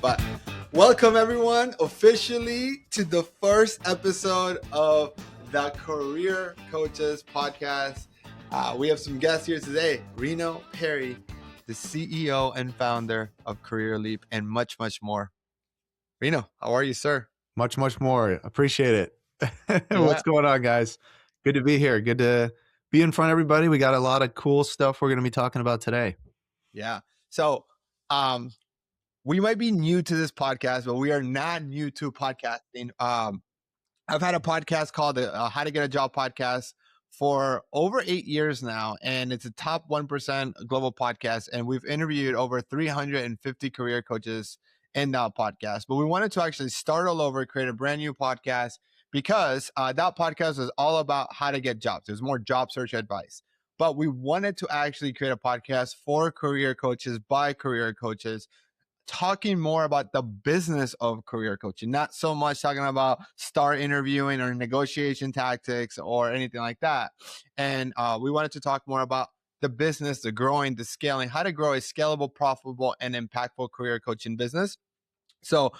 But welcome everyone officially to the first episode of the Career Coaches Podcast. We have some guests here today. Reno Perry, the CEO and founder of Career Leap, and much, much more. Reno, how are you, sir? Much more. Appreciate it. What's going on, guys? Good to be here. Good to be in front of everybody. We got a lot of cool stuff we're going to be talking about today. Yeah. So we might be new to this podcast, but we are not new to podcasting. I've had a podcast called the How to Get a Job podcast for over 8 years now, and it's a top 1% global podcast. And we've interviewed over 350 career coaches in that podcast. But we wanted to actually start all over, create a brand new podcast because that podcast is all about how to get jobs. There's more job search advice. But we wanted to actually create a podcast for career coaches by career coaches, talking more about the business of career coaching, not so much talking about star interviewing or negotiation tactics or anything like that. And we wanted to talk more about the business, the growing, the scaling, how to grow a scalable, profitable, and impactful career coaching business. So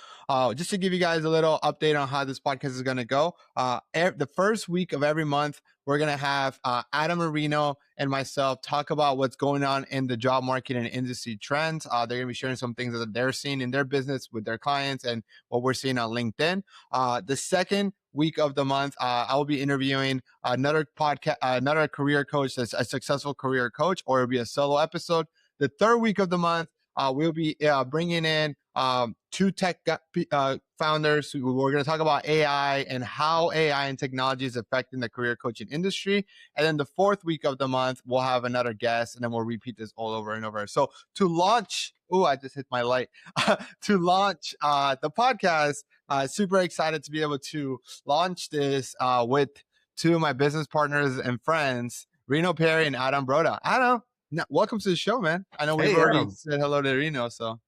just to give you guys a little update on how this podcast is going to go, the first week of every month, we're going to have Adam Marino and myself talk about what's going on in the job market and industry trends. They're going to be sharing some things that they're seeing in their business with their clients and what we're seeing on LinkedIn. The second week of the month, I will be interviewing another career coach that's a successful career coach, or it'll be a solo episode. The third week of the month, we'll be bringing in two tech founders who we're going to talk about AI and how AI and technology is affecting the career coaching industry. And then the fourth week of the month, we'll have another guest, and then we'll repeat this all over and over. So to launch, I just hit my light. To launch the podcast, super excited to be able to launch this with two of my business partners and friends, Reno Perry and Adam Broda. Adam, welcome to the show, man. I know we've already said hello to Reno, so.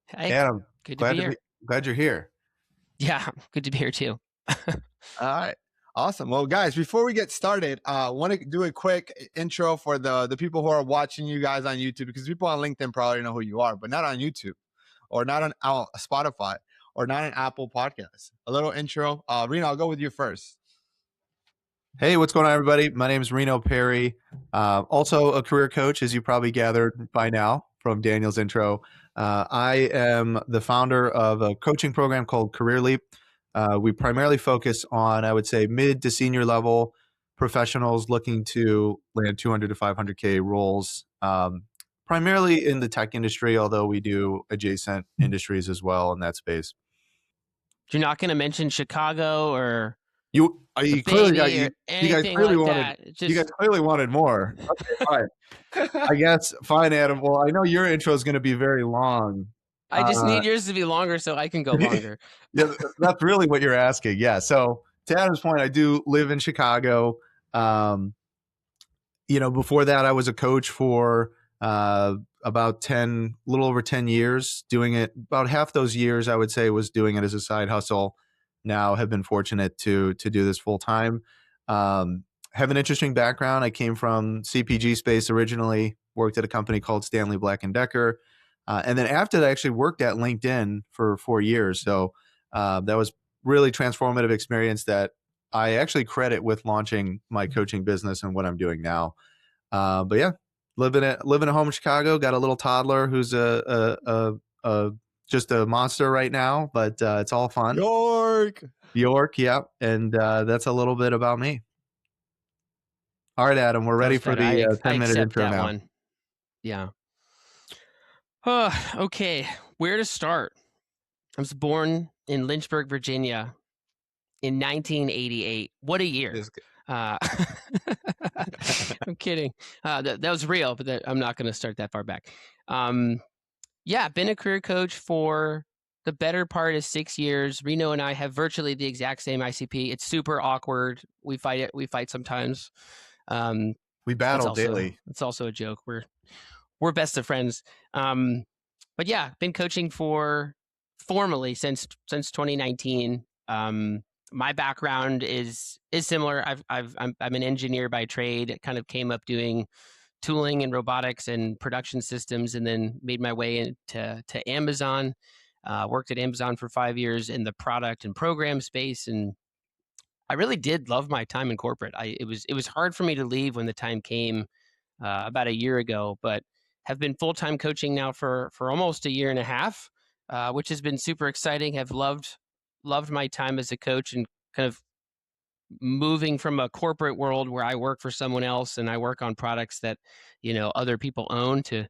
Hey, Adam, good to be here. Glad you're here. Yeah, good to be here too. All right. Awesome. Well, guys, before we get started, I want to do a quick intro for the people who are watching you guys on YouTube, because people on LinkedIn probably know who you are, but not on YouTube or not on Spotify or not on Apple Podcasts. A little intro. Reno, I'll go with you first. Hey, what's going on, everybody? My name is Reno Perry. Also a career coach, as you probably gathered by now from Daniel's intro. I am the founder of a coaching program called Career Leap. We primarily focus on, I would say, mid to senior level professionals looking to land 200 to 500K roles, primarily in the tech industry, although we do adjacent industries as well in that space. You're not going to mention Chicago or you clearly got you guys clearly wanted you guys clearly wanted more. Okay, fine. I guess fine, Adam. Well, I know your intro is going to be very long. I just need yours to be longer so I can go longer. Yeah, that's really what you're asking. Yeah. So to Adam's point, I do live in Chicago. Before that, I was a coach for about a little over 10 years, doing it. About half those years, I would say, was doing it as a side hustle. Now have been fortunate to do this full time. Have an interesting background. I came from CPG space originally, worked at a company called Stanley Black & Decker. And then after that, I actually worked at LinkedIn for 4 years. So that was really transformative experience that I actually credit with launching my coaching business and what I'm doing now. But yeah, living at home in Chicago, got a little toddler who's just a monster right now, but it's all fun. York, yeah. And that's a little bit about me. All right, Adam, we're ready for the 10-minute intro now. One. Yeah. Okay, where to start? I was born in Lynchburg, Virginia in 1988. What a year. I'm kidding. That was real, but I'm not going to start that far back. Yeah, been a career coach for the better part of 6 years. Reno and I have virtually the exact same ICP. It's super awkward. We fight sometimes. We battle daily. It's also a joke. We're best of friends. But yeah, been coaching formally since 2019. My background is similar. I'm an engineer by trade. Kind of came up doing tooling and robotics and production systems, and then made my way into Amazon. Worked at Amazon for 5 years in the product and program space, and I really did love my time in corporate. It was hard for me to leave when the time came about a year ago, but have been full time coaching now for almost a year and a half, which has been super exciting. Have loved my time as a coach and kind of moving from a corporate world where I work for someone else and I work on products that other people own to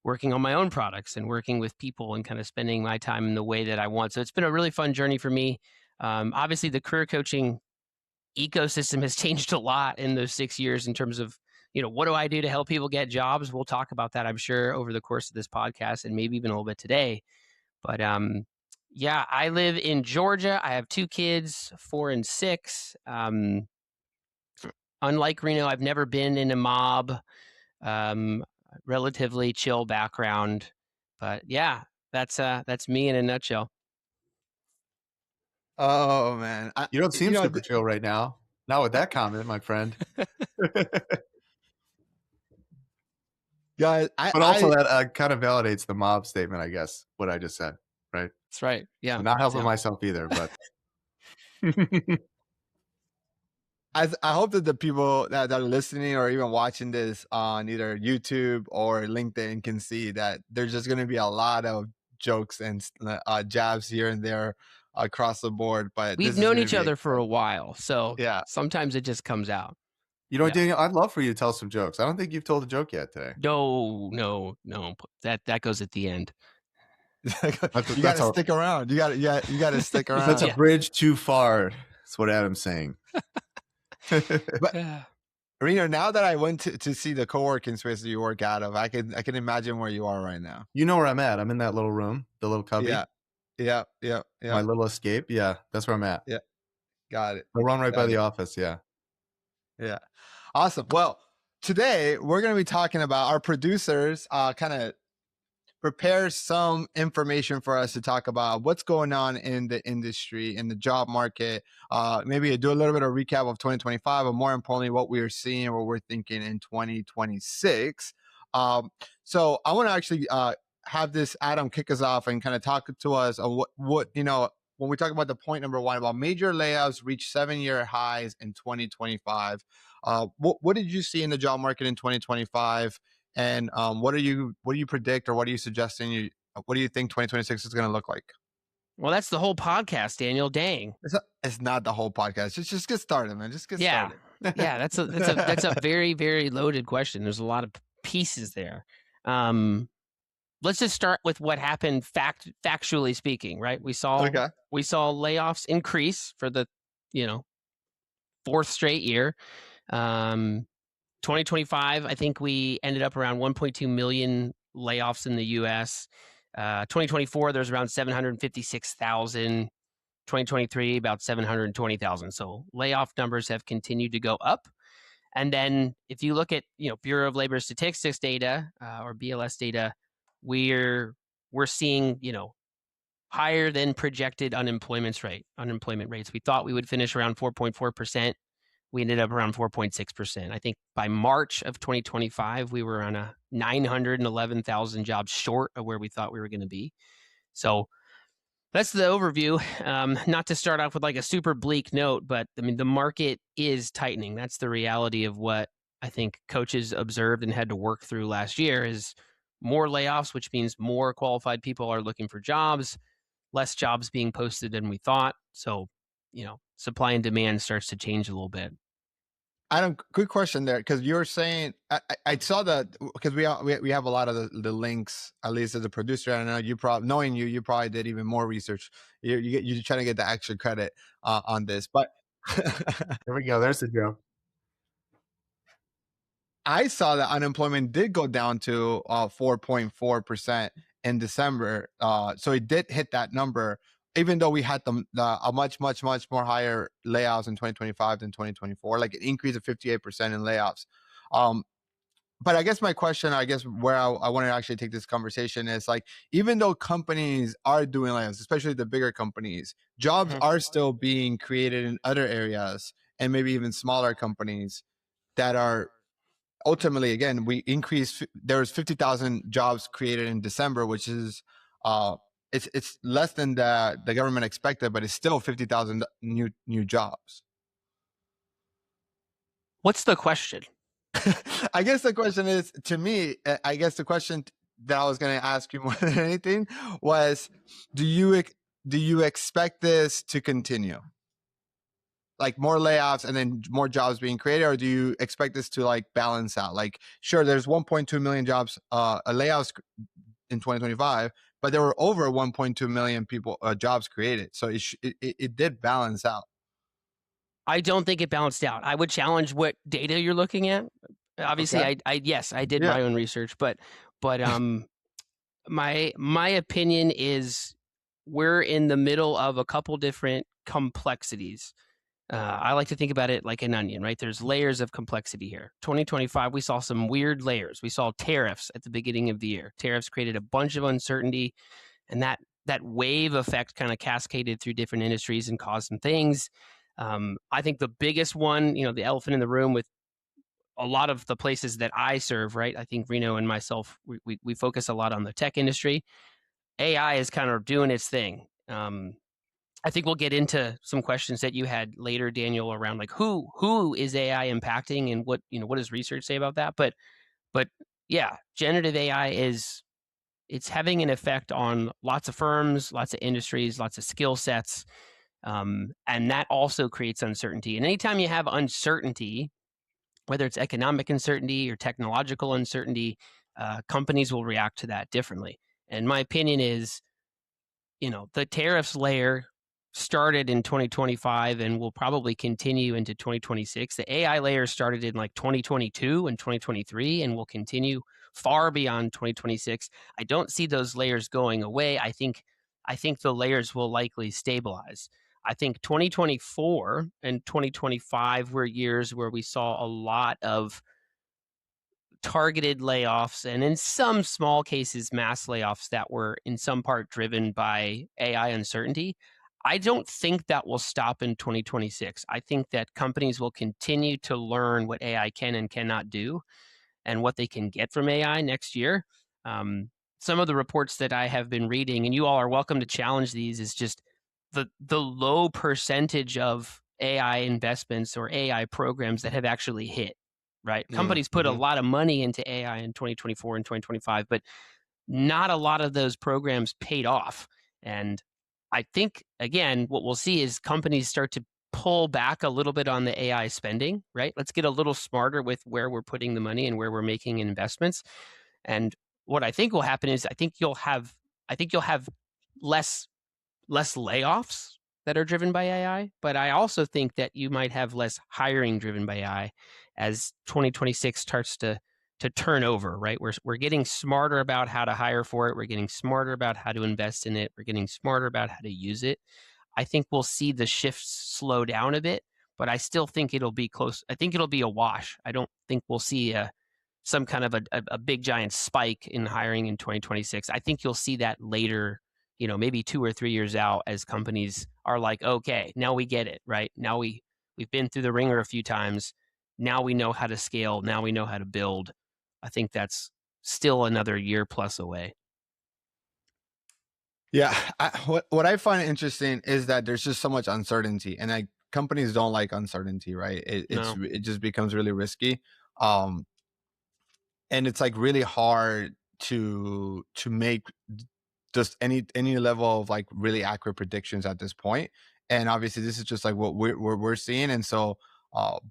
working on my own products and working with people and kind of spending my time in the way that I want. So it's been a really fun journey for me. Obviously, the career coaching ecosystem has changed a lot in those 6 years in terms of, what do I do to help people get jobs? We'll talk about that, I'm sure, over the course of this podcast and maybe even a little bit today. But yeah, I live in Georgia. I have 2 kids, 4 and 6. Unlike Reno, I've never been in a mob. Relatively chill background, but yeah, that's me in a nutshell. Oh man, You don't seem super chill right now. Not with that comment, my friend. Guys, but also that kind of validates the mob statement, I guess, what I just said, right? That's right. Yeah. I'm not helping myself either, but I hope that the people that are listening or even watching this on either YouTube or LinkedIn can see that there's just going to be a lot of jokes and jabs here and there across the board. But we've known each other for a while, so yeah, sometimes it just comes out. Daniel, I'd love for you to tell some jokes. I don't think you've told a joke yet today. No. That goes at the end. You got to stick around. You got to stick around. That's a bridge too far. That's what Adam's saying. But Reno, now that I went to see the co-working space that you work out of, I can imagine where you are right now. You know where I'm at. I'm in that little room, the little cubby. Yeah. My little escape. Yeah, that's where I'm at. Yeah, got it. I run right by the office. Yeah. Awesome. Well, today we're going to be talking about our producers kind of prepare some information for us to talk about what's going on in the industry, in the job market. Maybe do a little bit of recap of 2025, but more importantly, what we are seeing, what we're thinking in 2026. So I want to actually have this Adam kick us off and kind of talk to us on what when we talk about the point number 1 about major layoffs reach 7-year highs in 2025. What did you see in the job market in 2025? And what do you predict, or what are you suggesting? What do you think 2026 is going to look like? Well, that's the whole podcast, Daniel. Dang, it's not the whole podcast. Just get started, man. Just get started. Yeah, that's a very, very loaded question. There's a lot of pieces there. Let's just start with what happened factually speaking, right? We saw layoffs increase for the 4th straight year. 2025, I think we ended up around 1.2 million layoffs in the U.S. 2024, there's around 756,000. 2023, about 720,000. So layoff numbers have continued to go up. And then if you look at Bureau of Labor Statistics data or BLS data, we're seeing higher than projected unemployment rates. We thought we would finish around 4.4%. We ended up around 4.6%. I think by March of 2025, we were on a 911,000 jobs short of where we thought we were going to be. So that's the overview. Not to start off with like a super bleak note, but I mean, the market is tightening. That's the reality of what I think coaches observed and had to work through last year is more layoffs, which means more qualified people are looking for jobs, less jobs being posted than we thought. So, supply and demand starts to change a little bit. Adam, quick question there, because you're saying I saw that because we have a lot of the links, at least as a producer. I know you probably you probably did even more research. You're trying to get the extra credit on this, but there we go. There's the joke. I saw that unemployment did go down to 4.4% in December, so it did hit that number. Even though we had a much more higher layoffs in 2025 than 2024, like an increase of 58% in layoffs. But I guess my question, where I want to actually take this conversation is like, even though companies are doing layoffs, especially the bigger companies, jobs are still being created in other areas, and maybe even smaller companies that are ultimately, again, there was 50,000 jobs created in December, which is it's less than the government expected, but it's still 50,000 new jobs. What's the question? I guess the question is, to me, I guess the question that I was going to ask you more than anything was, do you expect this to continue? Like more layoffs and then more jobs being created, or do you expect this to like balance out? Like, sure, there's 1.2 million jobs, layoffs in 2025, but there were over 1.2 million people jobs created, so it did balance out. I don't think it balanced out. I would challenge what data you're looking at. Obviously, Okay. I did my own research, but my opinion is we're in the middle of a couple different complexities. I like to think about it like an onion, right? There's layers of complexity here. 2025, we saw some weird layers. We saw tariffs at the beginning of the year. Tariffs created a bunch of uncertainty, and that wave effect kind of cascaded through different industries and caused some things. I think the biggest one, the elephant in the room with a lot of the places that I serve, right? I think Reno and myself, we focus a lot on the tech industry. AI is kind of doing its thing. I think we'll get into some questions that you had later, Daniel, around like who is AI impacting and what does research say about that? But yeah, generative AI it's having an effect on lots of firms, lots of industries, lots of skill sets. And that also creates uncertainty. And anytime you have uncertainty, whether it's economic uncertainty or technological uncertainty, companies will react to that differently. And my opinion is, the tariffs layer started in 2025 and will probably continue into 2026. The AI layer started in like 2022 and 2023 and will continue far beyond 2026. I don't see those layers going away. I think the layers will likely stabilize. I think 2024 and 2025 were years where we saw a lot of targeted layoffs and in some small cases mass layoffs that were in some part driven by AI uncertainty. I don't think that will stop in 2026. I think that companies will continue to learn what AI can and cannot do and what they can get from AI next year. Some of the reports that I have been reading, and you all are welcome to challenge these, is just the low percentage of AI investments or AI programs that have actually hit, right? Companies put a lot of money into AI in 2024 and 2025, but not a lot of those programs paid off. And I think, again, what we'll see is companies start to pull back a little bit on the AI spending, right? Let's get a little smarter with where we're putting the money and where we're making investments. And what I think will happen is I think you'll have less layoffs that are driven by AI, but I also think that you might have less hiring driven by AI as 2026 starts to turn over, right? We're getting smarter about how to hire for it. We're getting smarter about how to invest in it. We're getting smarter about how to use it. I think we'll see the shifts slow down a bit, but I still think it'll be close. I think it'll be a wash. I don't think we'll see some kind of a big giant spike in hiring in 2026. I think you'll see that later, maybe 2 or 3 years out as companies are like, okay, now we get it, right? Now we've been through the ringer a few times. Now we know how to scale. Now we know how to build. I think that's still another year plus away. Yeah, what I find interesting is that there's just so much uncertainty, and like companies don't like uncertainty, right? It just becomes really risky, and it's like really hard to make just any level of like really accurate predictions at this point. And obviously, this is just like what we're seeing, and so.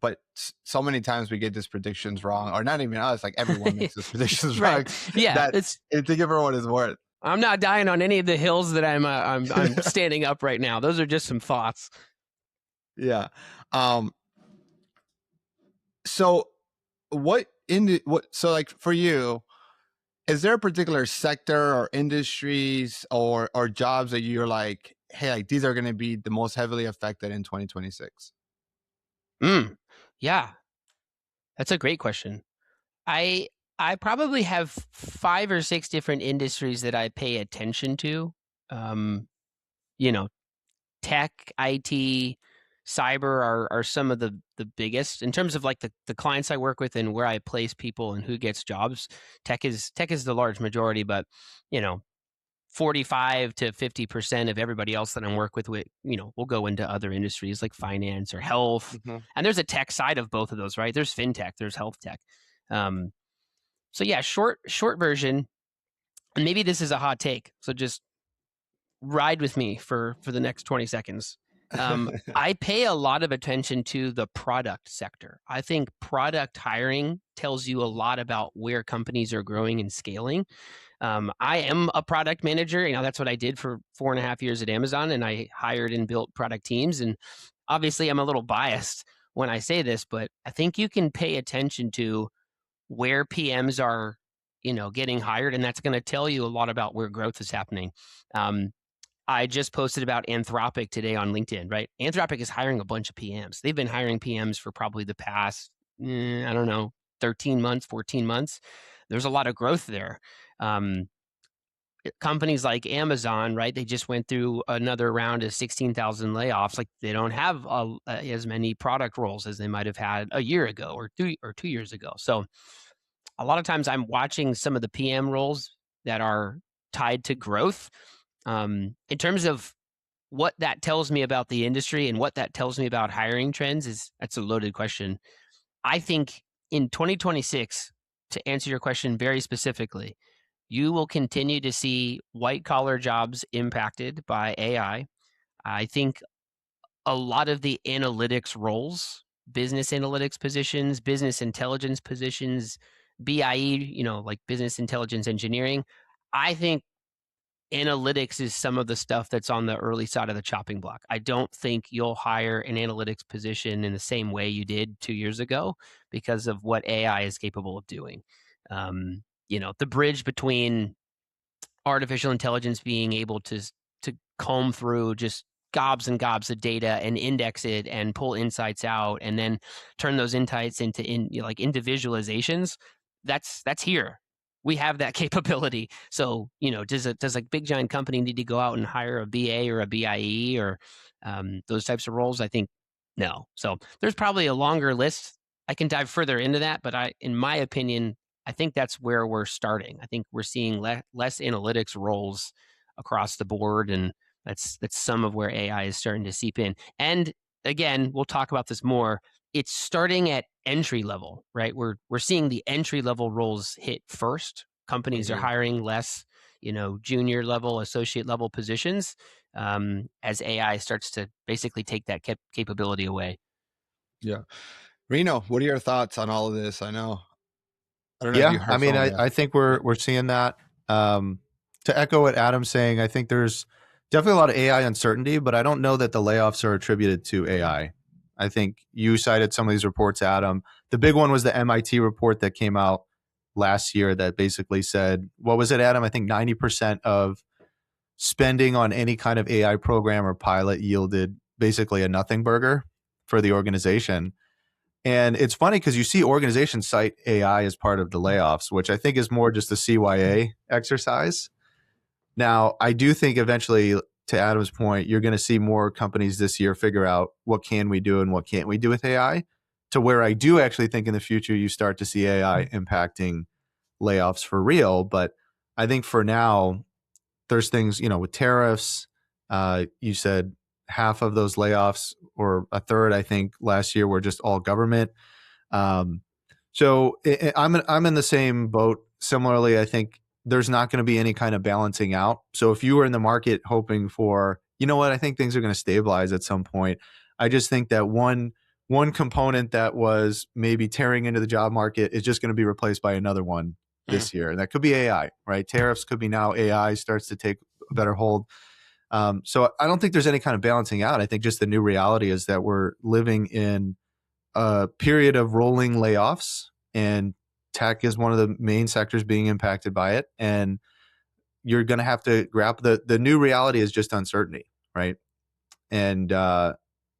But so many times we get these predictions wrong, or not even us, like everyone makes these predictions right. wrong. Yeah, it's take it for what it's worth. I'm not dying on any of the hills that I'm standing up right now. Those are just some thoughts. Yeah. So so like for you, is there a particular sector or industries or jobs that you're like, hey, like these are going to be the most heavily affected in 2026? Yeah, that's a great question. I probably have 5 or 6 different industries that I pay attention to. Tech, IT, cyber are some of the biggest in terms of like the clients I work with and where I place people and who gets jobs. Tech is the large majority, but 45 to 50% of everybody else that I'm working with, will go into other industries like finance or health. Mm-hmm. And there's a tech side of both of those, right? There's fintech, there's health tech. So yeah, short version, and maybe this is a hot take, so just ride with me for the next 20 seconds. I pay a lot of attention to the product sector. I think product hiring tells you a lot about where companies are growing and scaling. I am a product manager. That's what I did for 4.5 years at Amazon, and I hired and built product teams. And obviously, I'm a little biased when I say this, but I think you can pay attention to where PMs are, getting hired, and that's going to tell you a lot about where growth is happening. I just posted about Anthropic today on LinkedIn, right? Anthropic is hiring a bunch of PMs. They've been hiring PMs for probably the past, 13 months, 14 months. There's a lot of growth there. Companies like Amazon, right? They just went through another round of 16,000 layoffs. Like, they don't have as many product roles as they might have had a year ago or 2 years ago. So a lot of times I'm watching some of the PM roles that are tied to growth. In terms of what that tells me about the industry and what that tells me about hiring trends, that's a loaded question. I think in 2026, to answer your question very specifically, you will continue to see white collar jobs impacted by AI. I think a lot of the analytics roles, business analytics positions, business intelligence positions, BIE, like business intelligence engineering, I think analytics is some of the stuff that's on the early side of the chopping block. I don't think you'll hire an analytics position in the same way you did 2 years ago because of what AI is capable of doing. The bridge between artificial intelligence being able to comb through just gobs and gobs of data and index it and pull insights out and then turn those insights into individualizations, that's here. We have that capability. So, does a big giant company need to go out and hire a BA or a BIE or those types of roles? I think no. So there's probably a longer list. I can dive further into that, but in my opinion, I think that's where we're starting. I think we're seeing less analytics roles across the board, and that's some of where AI is starting to seep in. And again, we'll talk about this more. It's starting at entry level, right? We're seeing the entry level roles hit first. Companies are hiring less, junior level, associate level positions as AI starts to basically take that capability away. Yeah. Reno, what are your thoughts on all of this? I don't know if you heard. I mean, I think we're seeing that. To echo what Adam's saying, I think there's definitely a lot of AI uncertainty, but I don't know that the layoffs are attributed to AI. I think you cited some of these reports, Adam. The big one was the MIT report that came out last year that basically said, what was it, Adam? I think 90% of spending on any kind of AI program or pilot yielded basically a nothing burger for the organization. And it's funny because you see organizations cite AI as part of the layoffs, which I think is more just a CYA exercise. Now, I do think eventually, to Adam's point, you're going to see more companies this year figure out what can we do and what can't we do with AI, to where I do actually think in the future you start to see AI impacting layoffs for real. But I think for now, there's things, with tariffs, you said half of those layoffs or a third, I think last year were just all government. So I'm in the same boat. Similarly, I think there's not going to be any kind of balancing out. So if you were in the market hoping for, I think things are going to stabilize at some point. I just think that one component that was maybe tearing into the job market is just going to be replaced by another one this year. And that could be AI, right? Tariffs could be now AI starts to take a better hold. So I don't think there's any kind of balancing out. I think just the new reality is that we're living in a period of rolling layoffs, and tech is one of the main sectors being impacted by it. And you're going to have to grapple. The new reality is just uncertainty, right? And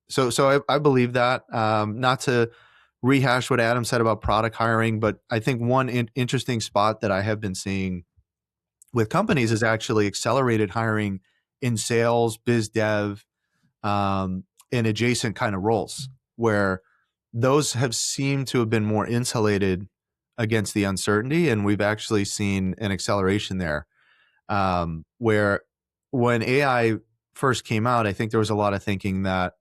so I believe that. Not to rehash what Adam said about product hiring, but I think one interesting spot that I have been seeing with companies is actually accelerated hiring in sales, biz dev, and adjacent kind of roles, where those have seemed to have been more insulated against the uncertainty, and we've actually seen an acceleration there. Where when AI first came out, I think there was a lot of thinking that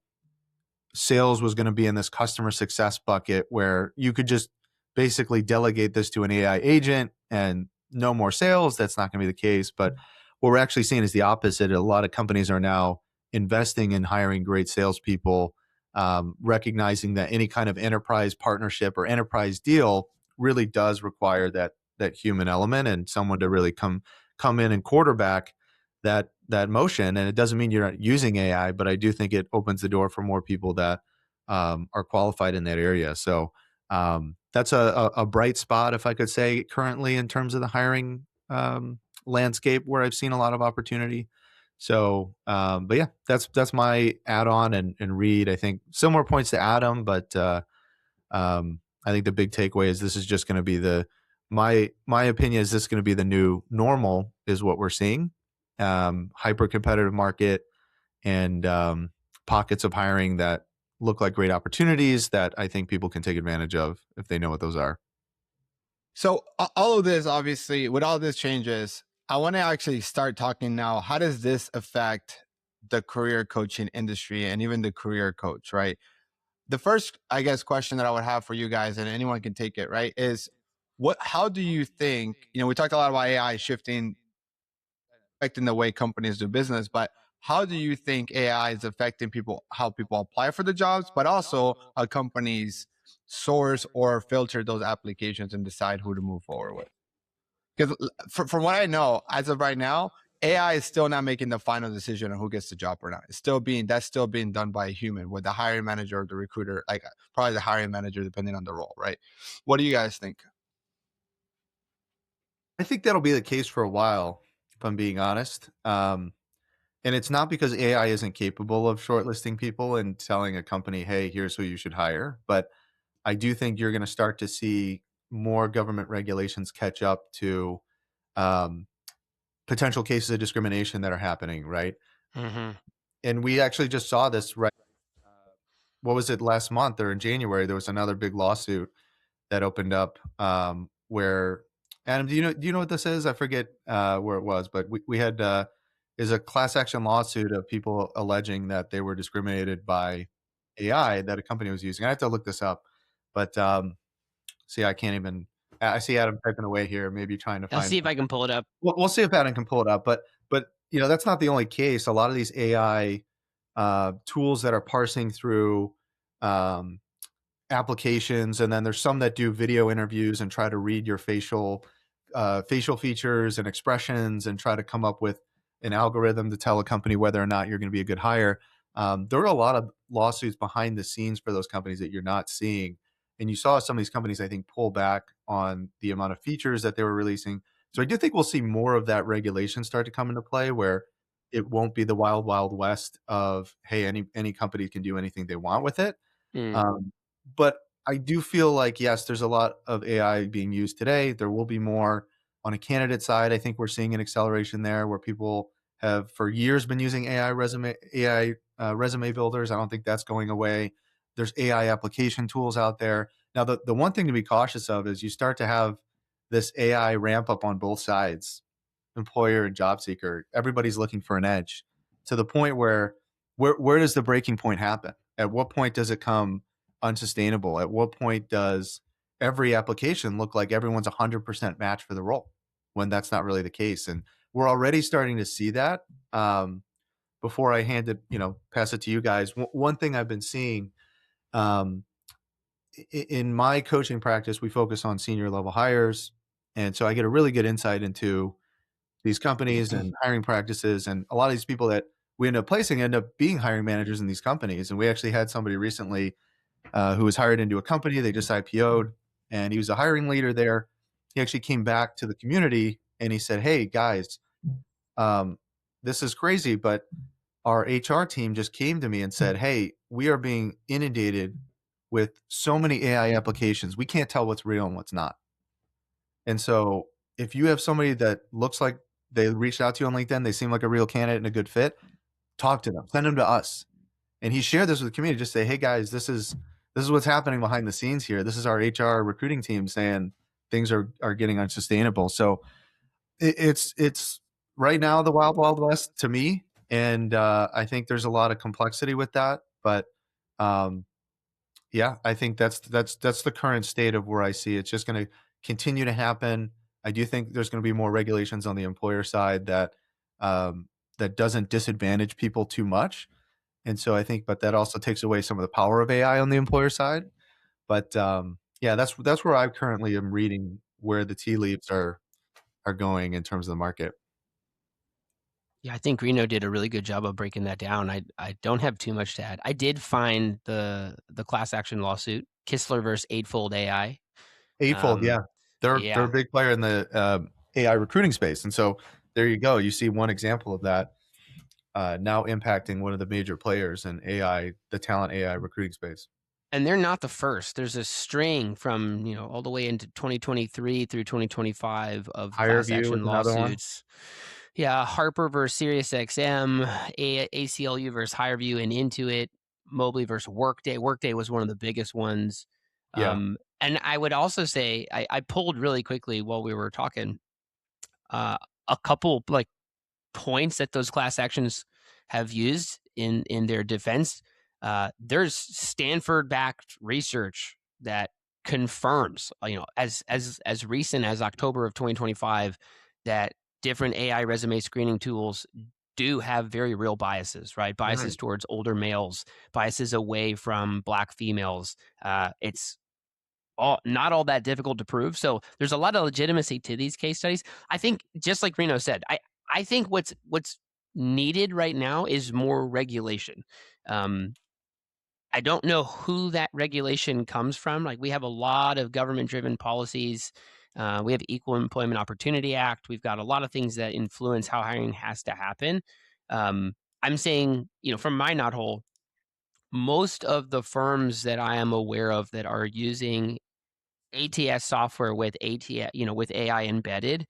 sales was going to be in this customer success bucket where you could just basically delegate this to an AI agent and no more sales. That's not going to be the case. But what we're actually seeing is the opposite. A lot of companies are now investing in hiring great salespeople, recognizing that any kind of enterprise partnership or enterprise deal really does require that human element and someone to really come in and quarterback that motion. And it doesn't mean you're not using AI, but I do think it opens the door for more people that are qualified in that area. So that's a bright spot, if I could say, currently in terms of the hiring landscape where I've seen a lot of opportunity. So, but yeah, that's my add-on and Reed. I think similar points to Adam, but I think the big takeaway is this is just going to be my opinion is this going to be the new normal is what we're seeing. Hyper competitive market and pockets of hiring that look like great opportunities that I think people can take advantage of if they know what those are. So all of this, obviously, with all these changes, I want to actually start talking now. How does this affect the career coaching industry and even the career coach, right? The first, I guess, question that I would have for you guys, and anyone can take it, right, is how do you think, we talked a lot about AI shifting, affecting the way companies do business, but how do you think AI is affecting people, how people apply for the jobs, but also how companies source or filter those applications and decide who to move forward with? Because from what I know, as of right now, AI is still not making the final decision on who gets the job or not. That's still being done by a human, with the hiring manager or the recruiter, like probably the hiring manager, depending on the role, right? What do you guys think? I think that'll be the case for a while, if I'm being honest. And it's not because AI isn't capable of shortlisting people and telling a company, hey, here's who you should hire. But I do think you're going to start to see more government regulations catch up to potential cases of discrimination that are happening, right? Mm-hmm. And we actually just saw this, right? What was it, last month or in January? There was another big lawsuit that opened up where, Adam, do you know what this is? I forget where it was, but we had is a class action lawsuit of people alleging that they were discriminated by AI that a company was using. I have to look this up, but see, I can't even. I see Adam typing away here, maybe trying to find. I'll see if I can pull it up. We'll see if Adam can pull it up, but that's not the only case. A lot of these AI tools that are parsing through applications, and then there's some that do video interviews and try to read your facial features and expressions and try to come up with an algorithm to tell a company whether or not you're going to be a good hire. There are a lot of lawsuits behind the scenes for those companies that you're not seeing. And you saw some of these companies, I think, pull back on the amount of features that they were releasing. So I do think we'll see more of that regulation start to come into play where it won't be the wild, wild west of, hey, any company can do anything they want with it. But I do feel like, yes, there's a lot of AI being used today. There will be more on a candidate side. I think we're seeing an acceleration there where people have for years been using AI resume builders. I don't think that's going away. There's AI application tools out there. Now, the one thing to be cautious of is you start to have this AI ramp up on both sides, employer and job seeker. Everybody's looking for an edge to the point where does the breaking point happen? At what point does it come unsustainable? At what point does every application look like everyone's 100% match for the role when that's not really the case? And we're already starting to see that. Before I pass it to you guys, one thing I've been seeing in my coaching practice, we focus on senior level hires. And so I get a really good insight into these companies and hiring practices. And a lot of these people that we end up placing end up being hiring managers in these companies. And we actually had somebody recently who was hired into a company. They just IPO'd and he was a hiring leader there. He actually came back to the community and he said, hey, guys, this is crazy, but our HR team just came to me and said, hey, we are being inundated with so many AI applications. We can't tell what's real and what's not. And so if you have somebody that looks like they reached out to you on LinkedIn, they seem like a real candidate and a good fit, talk to them, send them to us. And he shared this with the community, just say, hey guys, this is what's happening behind the scenes here. This is our HR recruiting team saying things are getting unsustainable. So it's right now the wild wild west to me, and I think there's a lot of complexity with that. But um, yeah, I think that's the current state of where I see it's just going to continue to happen. I do think there's going to be more regulations on the employer side that doesn't disadvantage people too much, and so I think, but that also takes away some of the power of AI on the employer side. But yeah, that's where I currently am reading where the tea leaves are going in terms of the market. Yeah, I think Reno did a really good job of breaking that down. I don't have too much to add. I did find the class action lawsuit, Kistler versus Eightfold AI. Eightfold, yeah. They're a Yeah, big player in the AI recruiting space, and so there you go. You see one example of that now impacting one of the major players in AI, the talent AI recruiting space. and they're not the first. There's a string from, all the way into 2023 through 2025 of class HireVue is action another one. lawsuits. Yeah, Harper versus SiriusXM, ACLU versus HireVue and Intuit, Mobley versus Workday. Workday was one of the biggest ones. Yeah. And I would also say I pulled really quickly while we were talking a couple like points that those class actions have used in their defense. There's Stanford-backed research that confirms, as recent as October of 2025, that different AI resume screening tools do have very real biases, right? Biases towards older males, biases away from Black females. It's not all that difficult to prove. So there's a lot of legitimacy to these case studies. I think, just like Reno said, I think what's needed right now is more regulation. Um, I don't know who that regulation comes from. Like, we have a lot of government-driven policies. We have Equal Employment Opportunity Act. We've got a lot of things that influence how hiring has to happen. I'm saying, from my knothole, most of the firms that I am aware of that are using ATS software with with AI embedded,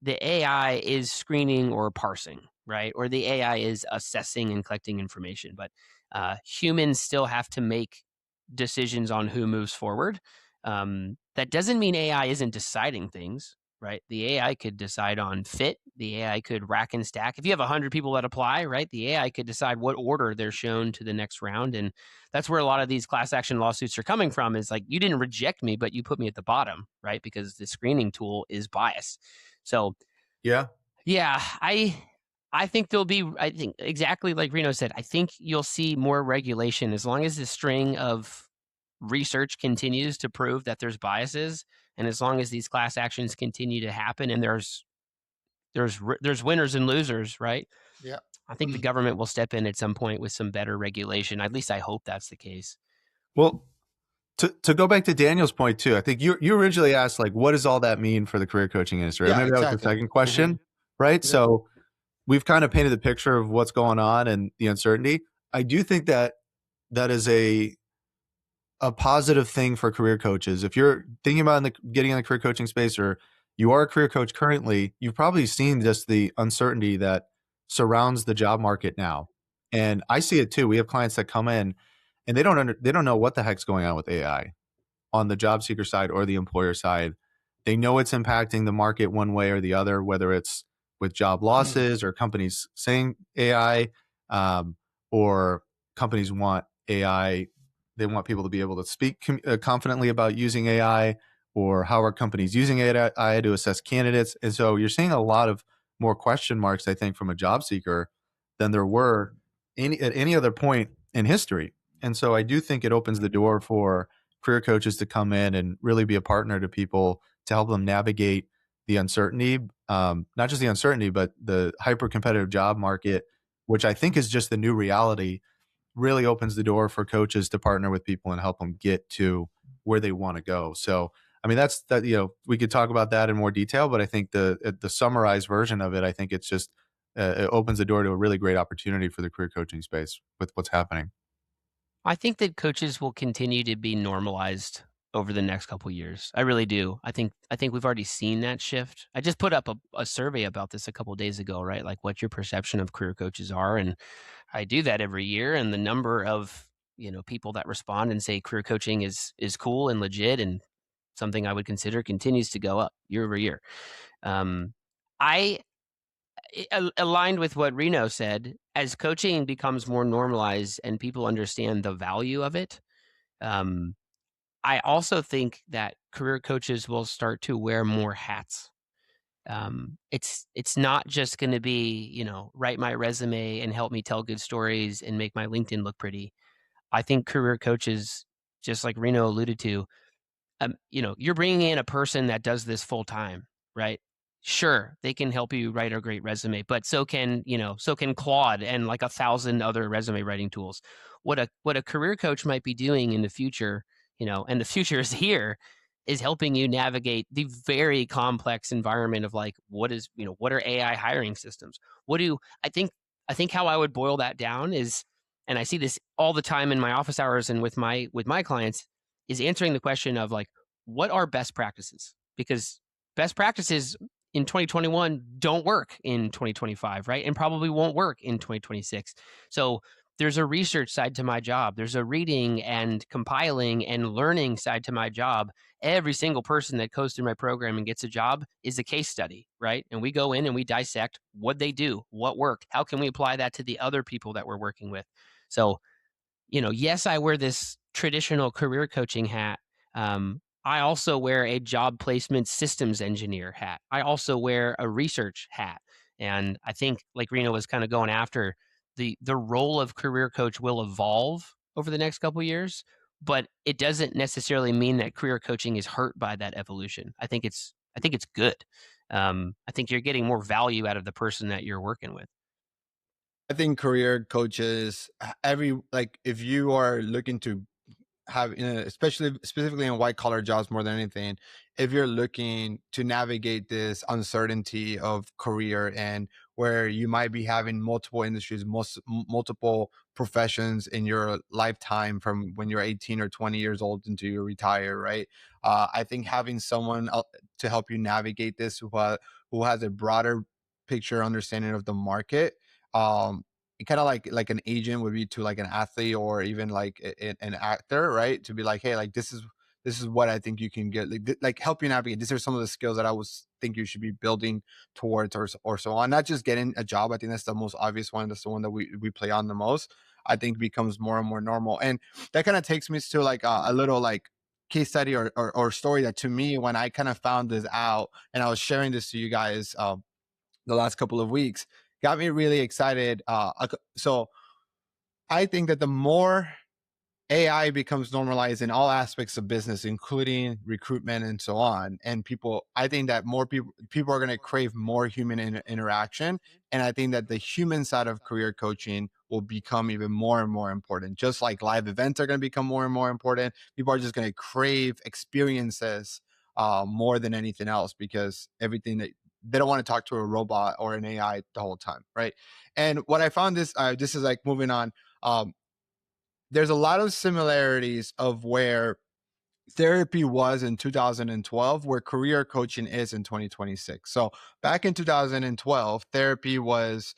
the AI is screening or parsing, right? Or the AI is assessing and collecting information, but humans still have to make decisions on who moves forward. That doesn't mean AI isn't deciding things, right? The AI could decide on fit. The AI could rack and stack. If you have 100 people that apply, right, the AI could decide what order they're shown to the next round. And that's where a lot of these class action lawsuits are coming from, is like, you didn't reject me, but you put me at the bottom, right? Because the screening tool is biased. So Yeah. yeah, I think there'll be, I think exactly like Reno said, I think you'll see more regulation as long as the string of research continues to prove that there's biases, and as long as these class actions continue to happen, and there's winners and losers, right? Yeah. I think the government will step in at some point with some better regulation. At least I hope that's the case. Well, to go back to Daniel's point too, I think you originally asked, like, what does all that mean for the career coaching industry? Or Yeah, maybe that was the exactly. second question, right? Yeah. So we've kind of painted the picture of what's going on and the uncertainty. I do think that is a positive thing for career coaches. If you're thinking about getting in the career coaching space, or you are a career coach currently, you've probably seen just the uncertainty that surrounds the job market now. And I see it too. We have clients that come in and they don't know what the heck's going on with AI on the job seeker side or the employer side. They know it's impacting the market one way or the other, whether it's with job losses or companies saying AI, or companies want AI. They want people to be able to speak confidently about using AI, or how are companies using AI to assess candidates. And so you're seeing a lot of more question marks, I think, from a job seeker than there were at any other point in history. And so I do think it opens the door for career coaches to come in and really be a partner to people to help them navigate the uncertainty, not just the uncertainty, but the hyper competitive job market, which I think is just the new reality. Really opens the door for coaches to partner with people and help them get to where they want to go. So, I mean, that's that. We could talk about that in more detail, but I think the summarized version of it, I think it's just it opens the door to a really great opportunity for the career coaching space with what's happening. I think that coaches will continue to be normalized over the next couple of years. I really do. I think we've already seen that shift. I just put up a survey about this a couple of days ago, right? Like, what your perception of career coaches are, and I do that every year, and the number of people that respond and say career coaching is cool and legit and something I would consider continues to go up year over year. I aligned with what Reno said, as coaching becomes more normalized and people understand the value of it, um, I also think that career coaches will start to wear more hats. It's not just going to be, write my resume and help me tell good stories and make my LinkedIn look pretty. I think career coaches, just like Reno alluded to, you're bringing in a person that does this full time, right? Sure, they can help you write a great resume, but so can Claude and like 1,000 other resume writing tools. What a career coach might be doing in the future, and the future is here, is helping you navigate the very complex environment of like what are AI hiring systems? What do I think how I would boil that down is, and I see this all the time in my office hours and with my clients, is answering the question of like, what are best practices? Because best practices in 2021 don't work in 2025, right? And probably won't work in 2026. So there's a research side to my job. There's a reading and compiling and learning side to my job. Every single person that goes through my program and gets a job is a case study, right? And we go in and we dissect what they do, what worked, how can we apply that to the other people that we're working with. So yes, I wear this traditional career coaching hat. I also wear a job placement systems engineer hat. I also wear a research hat. And I think, like Reno was kind of going after, the role of career coach will evolve over the next couple of years, but it doesn't necessarily mean that career coaching is hurt by that evolution. I think it's good. I think you're getting more value out of the person that you're working with. I think career coaches, every like if you are looking to have, especially specifically in white collar jobs more than anything, if you're looking to navigate this uncertainty of career and where you might be having multiple industries, multiple professions in your lifetime from when you're 18 or 20 years old until you retire, right? I think having someone to help you navigate this who has a broader picture understanding of the market, um kind of like an agent would be to like an athlete or even like an actor, right? To be like, hey, like this is what I think you can get, like help you navigate. These are some of the skills that I was think you should be building towards, or so on. Not just getting a job. I think that's the most obvious one. That's the one that we play on the most. I think becomes more and more normal, and that kind of takes me to like a little like case study or story that to me when I kind of found this out and I was sharing this to you guys the last couple of weeks got me really excited. So I think that the more AI becomes normalized in all aspects of business, including recruitment and so on, and I think that more people are going to crave more human interaction, and I think that the human side of career coaching will become even more and more important. Just like live events are going to become more and more important, people are just going to crave experiences more than anything else because everything that they don't want to talk to a robot or an AI the whole time, right? And what I found this is like moving on. There's a lot of similarities of where therapy was in 2012 where career coaching is in 2026. So back in 2012 therapy was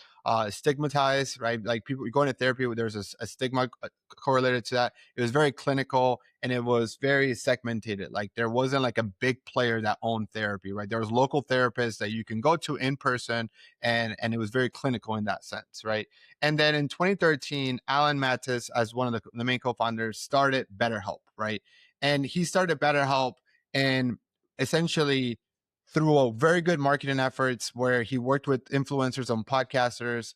stigmatized, right? Like people going to therapy, there's a stigma correlated to that. It was very clinical and it was very segmented. Like there wasn't like a big player that owned therapy, right? There was local therapists that you can go to in person, and it was very clinical in that sense, right? And then in 2013 Alan Mattis, as one of the main co-founders, started BetterHelp, right? And he started BetterHelp, and essentially through a very good marketing efforts where he worked with influencers and podcasters,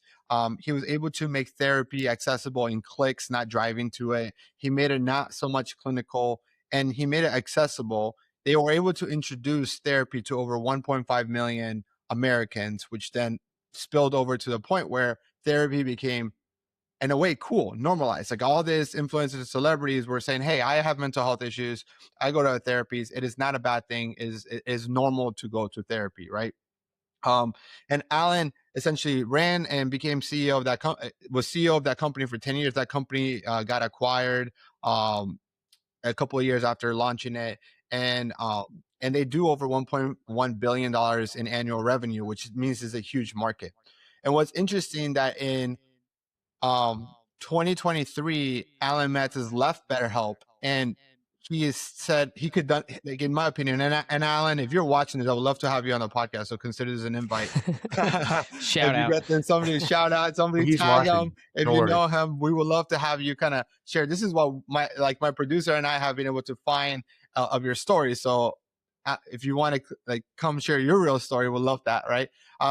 he was able to make therapy accessible in clicks, not driving to it. He made it not so much clinical, and he made it accessible. They were able to introduce therapy to over 1.5 million Americans, which then spilled over to the point where therapy became, in a way, cool, normalized. Like all these influencers and celebrities were saying, hey, I have mental health issues, I go to therapies, it is not a bad thing, it is normal to go to therapy, right? And Alan essentially ran and became CEO of was CEO of that company for 10 years. That company got acquired a couple of years after launching it, and they do over $1.1 billion in annual revenue, which means it's a huge market. And what's interesting that in um 2023 Alan Matz has left BetterHelp, and he has said he could done, like, in my opinion, and Alan, if you're watching this, I would love to have you on the podcast. So consider this an invite. Shout If you out. get then somebody shout out, somebody He's tag him. watching. If Don't you worry. know him, we would love to have you kind of share. This is what my producer and I have been able to find of your story. So if you want to like come share your real story, we'll love that, right?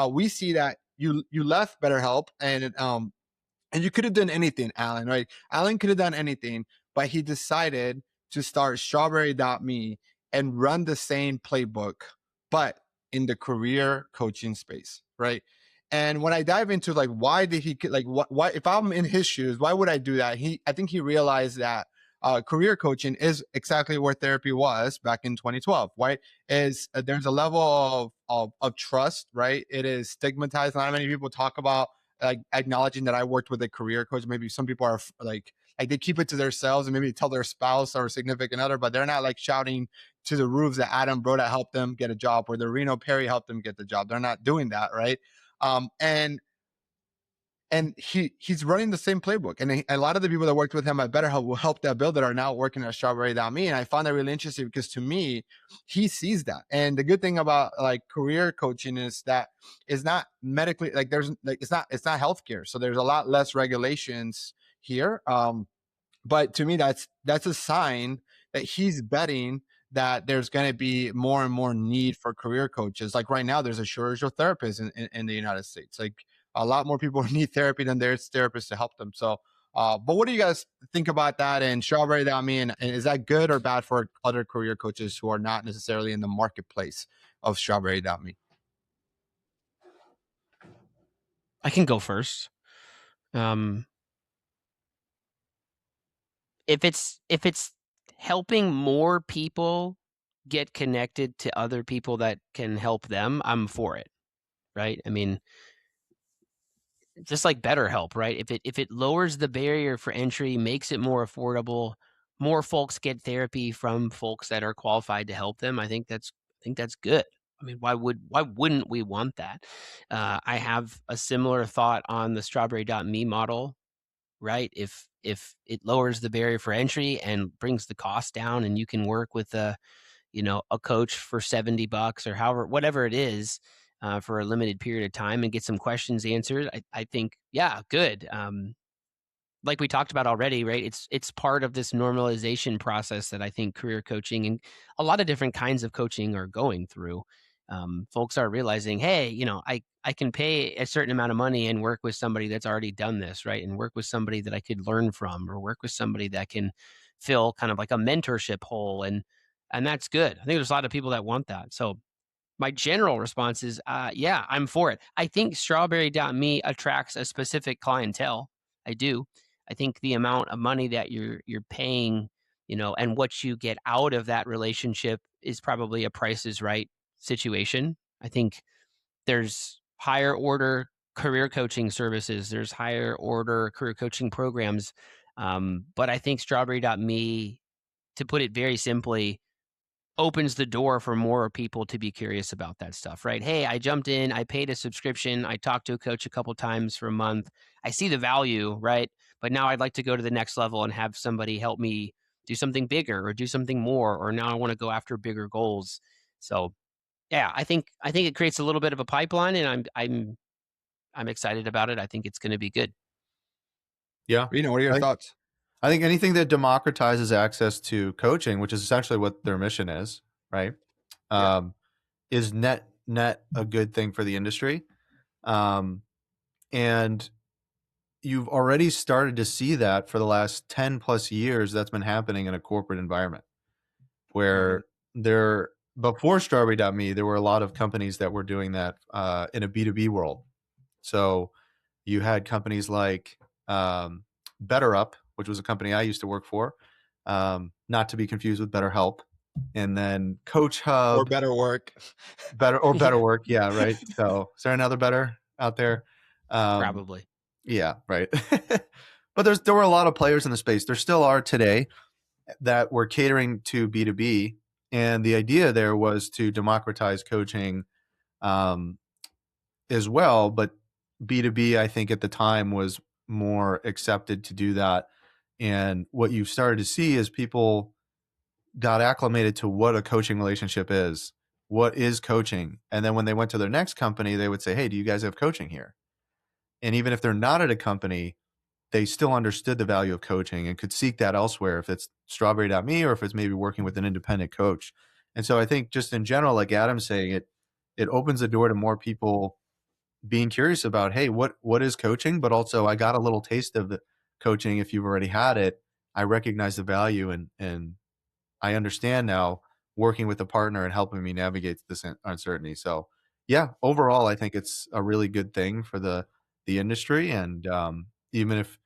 We see that you left BetterHelp and you could have done anything, Alan, right? Alan could have done anything, but he decided to start Strawberry.me and run the same playbook, but in the career coaching space, right? And when I dive into like, why did he like, why, if I'm in his shoes, why would I do that? I think he realized that career coaching is exactly where therapy was back in 2012, right? Is there's a level of trust, right? It is stigmatized. Not many people talk about like acknowledging that I worked with a career coach. Maybe some people are like they keep it to themselves and maybe tell their spouse or significant other, but they're not like shouting to the roofs that Adam Broda helped them get a job or the Reno Perry helped them get the job. They're not doing that, right? And he's running the same playbook. And a lot of the people that worked with him at BetterHelp will help that build that are now working at Strawberry.me. And I found that really interesting because to me, he sees that. And the good thing about like career coaching is that it's not medically like there's like it's not healthcare. So there's a lot less regulations here. But to me, that's a sign that he's betting that there's going to be more and more need for career coaches. Like right now, there's a shortage of therapists in the United States. Like a lot more people need therapy than there's therapists to help them. So, but what do you guys think about that and Strawberry.me? And is that good or bad for other career coaches who are not necessarily in the marketplace of Strawberry.me? I can go first. If it's helping more people get connected to other people that can help them, I'm for it, right? I mean, just like BetterHelp, right? If it lowers the barrier for entry, makes it more affordable, more folks get therapy from folks that are qualified to help them, I think that's good. I mean, why wouldn't we want that? I have a similar thought on the Strawberry.me model, right? If it lowers the barrier for entry and brings the cost down, and you can work with a coach for $70 or however, whatever it is, for a limited period of time and get some questions answered, I think, yeah, good. Like we talked about already, right? It's part of this normalization process that I think career coaching and a lot of different kinds of coaching are going through. Folks are realizing, hey, I can pay a certain amount of money and work with somebody that's already done this, right? And work with somebody that I could learn from, or work with somebody that can fill kind of like a mentorship hole, and that's good. I think there's a lot of people that want that. So my general response is, yeah, I'm for it. I think Strawberry.me attracts a specific clientele. I do. I think the amount of money that you're paying, and what you get out of that relationship is probably a Price is Right situation. I think there's higher order career coaching services. There's higher order career coaching programs. But I think Strawberry.me, to put it very simply, opens the door for more people to be curious about that stuff, right? Hey, I jumped in, I paid a subscription, I talked to a coach a couple times for a month. I see the value, right? But now I'd like to go to the next level and have somebody help me do something bigger or do something more, or now I want to go after bigger goals. So, yeah, I think it creates a little bit of a pipeline, and I'm excited about it. I think it's going to be good. Yeah. What are your thoughts? I think anything that democratizes access to coaching, which is essentially what their mission is, right? Is net a good thing for the industry. And you've already started to see that for the last 10 plus years that's been happening in a corporate environment where before Strawberry.me, there were a lot of companies that were doing that in a B2B world. So you had companies like BetterUp, which was a company I used to work for, not to be confused with BetterHelp, and then Coach Hub or Better Work, Better Work. Yeah, right. So is there another better out there? Probably. Yeah, right. But there were a lot of players in the space. There still are today that were catering to B2B, and the idea there was to democratize coaching as well. But B2B, I think at the time was more accepted to do that. And what you've started to see is people got acclimated to what a coaching relationship is. What is coaching? And then when they went to their next company, they would say, "Hey, do you guys have coaching here?" And even if they're not at a company, they still understood the value of coaching and could seek that elsewhere, if it's strawberry.me or if it's maybe working with an independent coach. And so I think just in general, like Adam's saying, it opens the door to more people being curious about, hey, what is coaching? But also I got a little taste of the coaching. If you've already had it, I recognize the value, and I understand now working with a partner and helping me navigate this uncertainty. So yeah, overall, I think it's a really good thing for the industry. And even if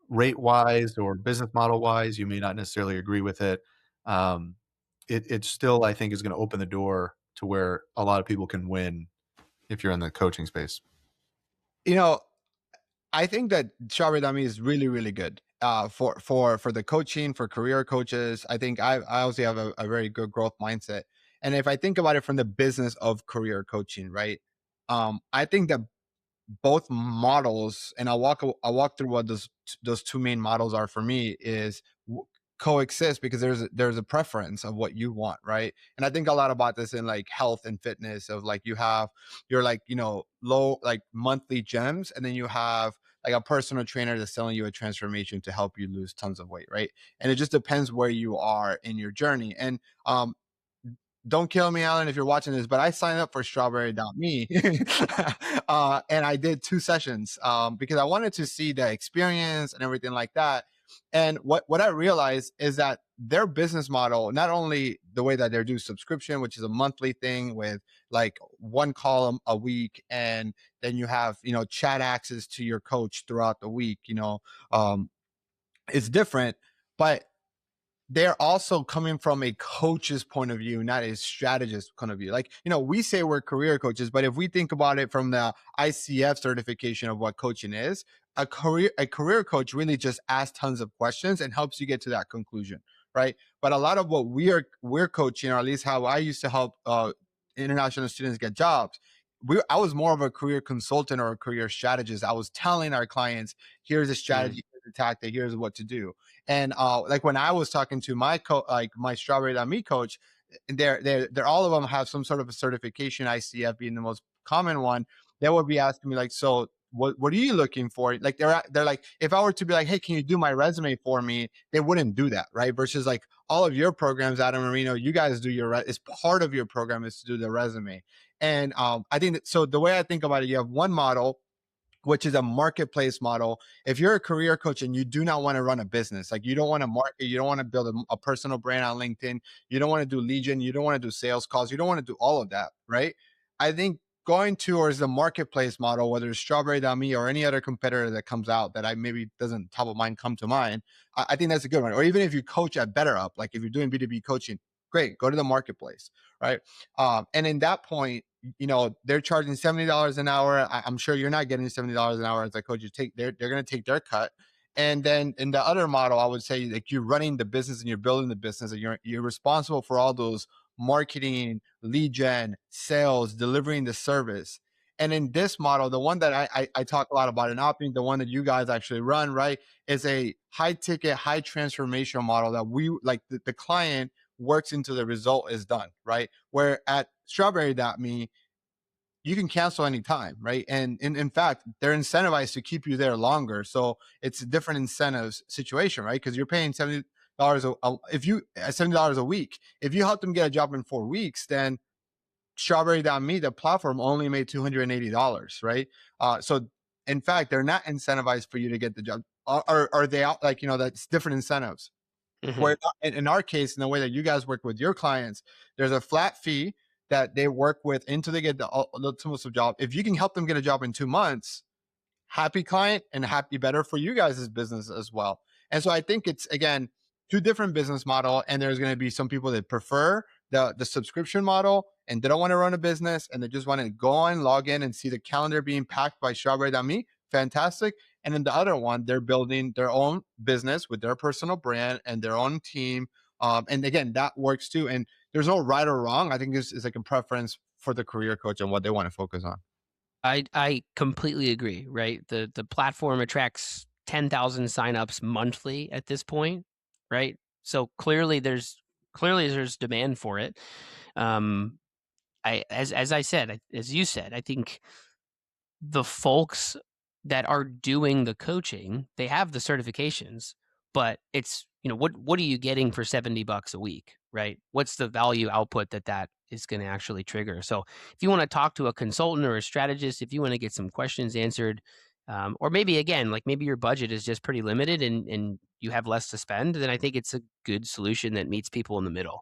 rate wise or business model wise, you may not necessarily agree with it. Um, it still, I think, is going to open the door to where a lot of people can win if you're in the coaching space. You know, I think that Strawberry Dummy is really, really good for the coaching, for career coaches. I think I also have a very good growth mindset. And if I think about it from the business of career coaching, right? I think that both models, and I'll walk through what those two main models are for me, is coexist, because there's a preference of what you want, right? And I think a lot about this in like health and fitness, of like you have your, like, low, like, monthly gems, and then you have like a personal trainer that's selling you a transformation to help you lose tons of weight, right? And it just depends where you are in your journey. And don't kill me, Alan, if you're watching this, but I signed up for strawberry.me and I did 2 sessions because I wanted to see the experience and everything like that. And what I realized is that their business model, not only the way that they do subscription, which is a monthly thing with like one column a week, and then you have, chat access to your coach throughout the week, it's different, but they're also coming from a coach's point of view, not a strategist point of view. Like, we say we're career coaches, but if we think about it from the ICF certification of what coaching is, a career coach really just asks tons of questions and helps you get to that conclusion, right? But a lot of what we're coaching, or at least how I used to help international students get jobs, I was more of a career consultant or a career strategist. I was telling our clients, here's a strategy, here's a tactic, here's what to do. And like when I was talking to my my strawberry.me coach, they're all of them have some sort of a certification, ICF being the most common one. They would be asking me like, so what are you looking for? Like they're like, if I were to be like, hey, can you do my resume for me? They wouldn't do that, right? Versus like all of your programs, Adam Marino, you guys do it's part of your program is to do the resume. And I think that, so the way I think about it, you have one model, which is a marketplace model. If you're a career coach and you do not want to run a business, like you don't want to market, you don't want to build a personal brand on LinkedIn, you don't want to do legion, you don't want to do sales calls, you don't want to do all of that, right? I think going towards the marketplace model, whether it's strawberry.me or any other competitor that comes out that I maybe doesn't top of mind come to mind, I think that's a good one. Or even if you coach at BetterUp, like if you're doing B2B coaching, great, go to the marketplace, right? And in that point, they're charging $70 an hour. I'm sure you're not getting $70 an hour as a coach. They're going to take their cut. And then in the other model, I would say like you're running the business and you're building the business, and you're responsible for all those marketing, lead gen, sales, delivering the service. And in this model, the one that I talk a lot about in Opting, the one that you guys actually run, right, is a high ticket, high transformational model that we like the client works into the result is done, right? Where at strawberry.me, you can cancel anytime, right? And in fact, they're incentivized to keep you there longer. So it's a different incentives situation, right? Because you're paying $70 $70 a week. If you help them get a job in 4 weeks, then strawberry.me, the platform, only made $280, right? So in fact, they're not incentivized for you to get the job. Are they out, like, that's different incentives. Where in our case, in the way that you guys work with your clients, there's a flat fee that they work with until they get the ultimate job. If you can help them get a job in 2 months, happy client and happy better for you guys' business as well. And so I think it's, again, two different business model, and there's going to be some people that prefer the subscription model and they don't want to run a business and they just want to go on, log in and see the calendar being packed by strawberry.me. Fantastic. And then the other one, they're building their own business with their personal brand and their own team. And again, that works too. And there's no right or wrong. I think it's like a preference for the career coach and what they want to focus on. I completely agree, right? The platform attracts 10,000 signups monthly at this point, right? So clearly there's clearly there's demand for it. As I said, as you said, I think the folks that are doing the coaching, they have the certifications, but it's, what are you getting for $70 a week, right? What's the value output that is going to actually trigger? So if you want to talk to a consultant or a strategist, if you want to get some questions answered, or maybe again, like maybe your budget is just pretty limited and you have less to spend, then I think it's a good solution that meets people in the middle.